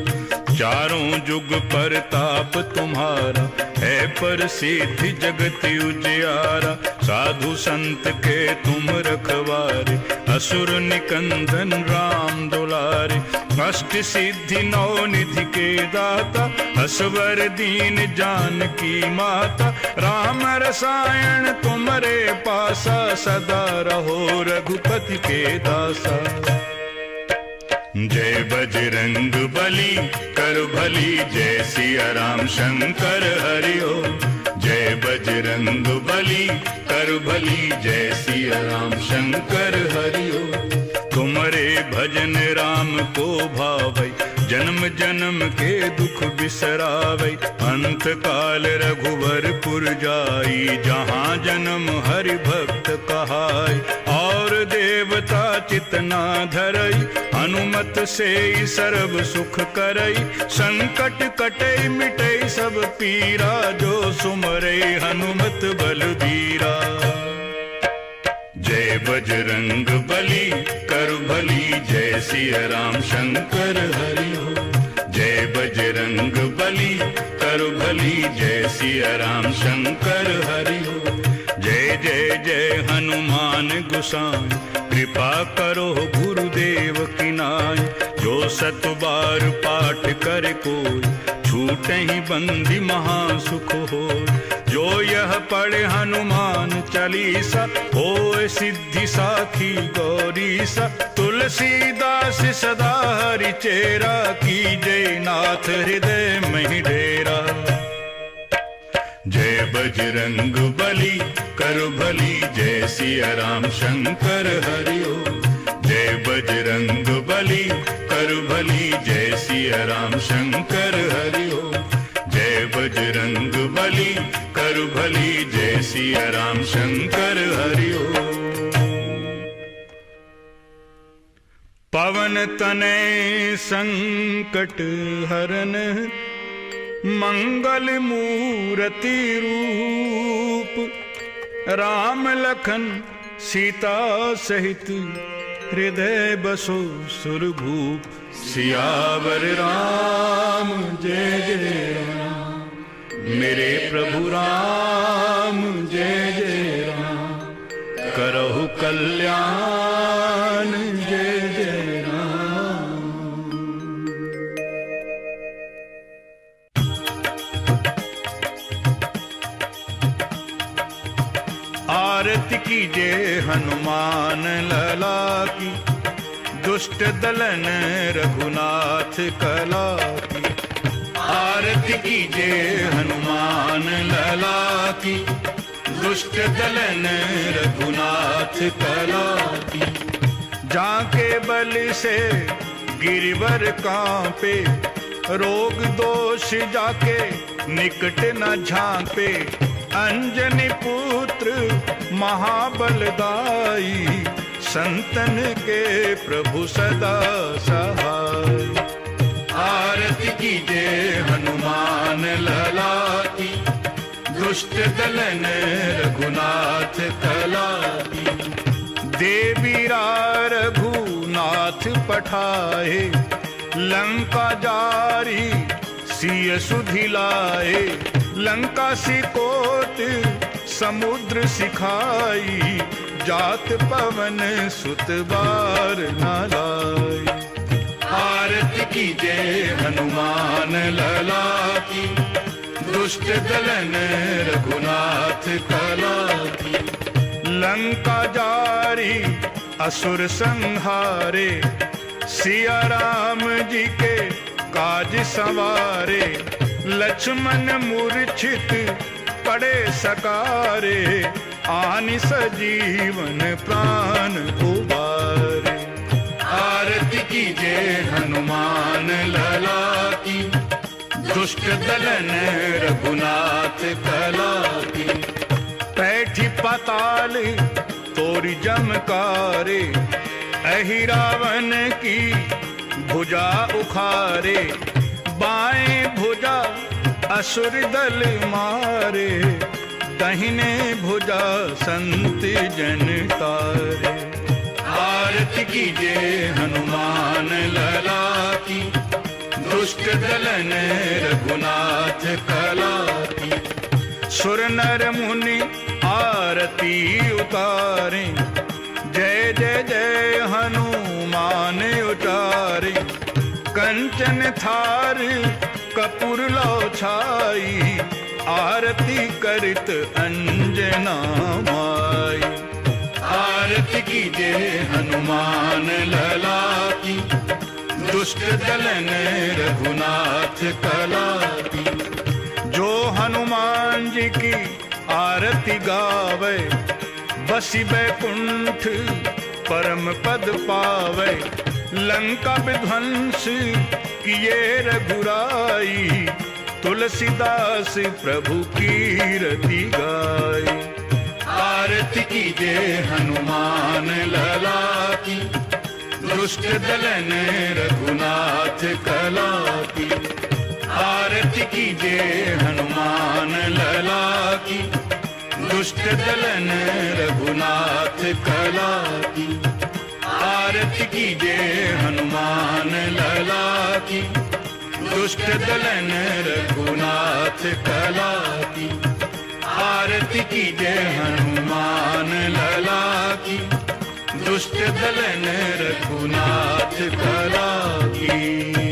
चारों जुग परताप तुम्हारा, है प्रसिद्धि जगत उजियारा। साधु संत के तुम रखवारे, असुर निकंदन राम दुलारे। अष्ट सिद्धि नौ निधि के दाता, असवर दीन जानकी माता। राम रसायन तुमरे पासा, सदा रहो रघुपति के दासा। जय बजरंग बली कर भली, जय सिया राम शंकर हरि ओम। जय बजरंग बली कर भली, जय सिया राम शंकर हरि ओम। तुमरे भजन राम को भावै, जन्म जन्म के दुख बिसरावै। अंत काल रघुवरपुर जाई, जहाँ जन्म हरि भक्त कहाई। और देवता चितना धरई, हनुमत से सर्व सुख करई। संकट कटई मिटई सब पीरा, जो सुमरे हनुमत बलबीरा। जय बजरंग बली कर भली, जय सिया राम शंकर हरि ओम। जय बजरंग बली कर भली, जय सिया राम शंकर हरि ओम। जय जय जय हनुमान गोसाई, कृपा करो गुरुदेव की नाई। जो सत बार पाठ करे कोई, छूटे ही बंदी महासुख हो। जो जो यह पढ़े हनुमान चालीसा, होए सिद्धि साखी गौरीसा। तुलसीदास सदा हरि चेरा, कीजे नाथ हृदय में डेरा। जय बजरंग बली कर भली, जय सिया राम शंकर हरि ओम। जय बजरंग बली कर भली, जय सिया राम शंकर हरि ओम। जय बजरंग बली कर भली, जय सिया राम शंकर हरि ओम। पवन तनय संकट हरन, मंगल मूर्ति रूप। राम लखन सीता सहित, हृदय बसो सुरभूप। सियावर राम जय जय राम, मेरे प्रभु राम जय जय राम। करहु कल्याण जय जय राम। आरती कीजिए हनुमान लला की, दुष्ट दलन रघुनाथ कला की। आरती कीजिए हनुमान लला की, दुष्ट दलन रघुनाथ कला की। जाके बल से गिरवर कांपे, रोग दोष जाके निकट न झांपे। अंजनी पुत्र महाबलदाई, संतन के प्रभु सदा सहाय। आरती कीजिए हनुमान लला की, दुष्ट दलन रघुनाथ कला की। देवीरा रघुनाथ पठाए, लंका जारी सिय सुधिलाए। लंका सिकोट समुद्र सिखाई, जात पवन सुत बार न लाए। आरती कीजिए हनुमान लला की, दुष्ट दलन रघुनाथ कला की। लंका जारी असुर संहारे, सिया राम जी के काज संवारे। लक्ष्मण मूर्छित पड़े सकारे, आनि सजीवन प्राण उबारे। आरती कीजिए हनुमान लला की, दुष्ट दलन रघुनाथ कला की। पैठी पाताल तोरी जमकारे, अहि रावण की भुजा उखारे। बाएं भुजा असुर दल मारे, दाहिने भुजा संत जन तारे। आरती कीजिए हनुमान लला की, दुष्ट दलन रघुनाथ कला की। सुर नर मुनि आरती उतारे, जय जय जय हनुमान उचारे। कंचन थार कपूर लो छाई, आरती करत अंजना माई। आरती कीजिए हनुमान लला की, दुष्ट दलन रघुनाथ कला की। जो हनुमान जी की आरती गावे, बसी बैकुंठ परम पद पावे। लंका विध्वंस किए रघुराई, तुलसीदास प्रभु कीरति गाई। आरती कीजिए हनुमान लला की, दुष्ट दलन रघुनाथ कला की। आरती कीजिए हनुमान लला की, दुष्ट दलन रघुनाथ कला की। आरती कीजिए हनुमान लला की, दुष्ट दलन रघुनाथ कला की। आरती कीजिए हनुमान लला की, दुष्ट दलन रघुनाथ कला की।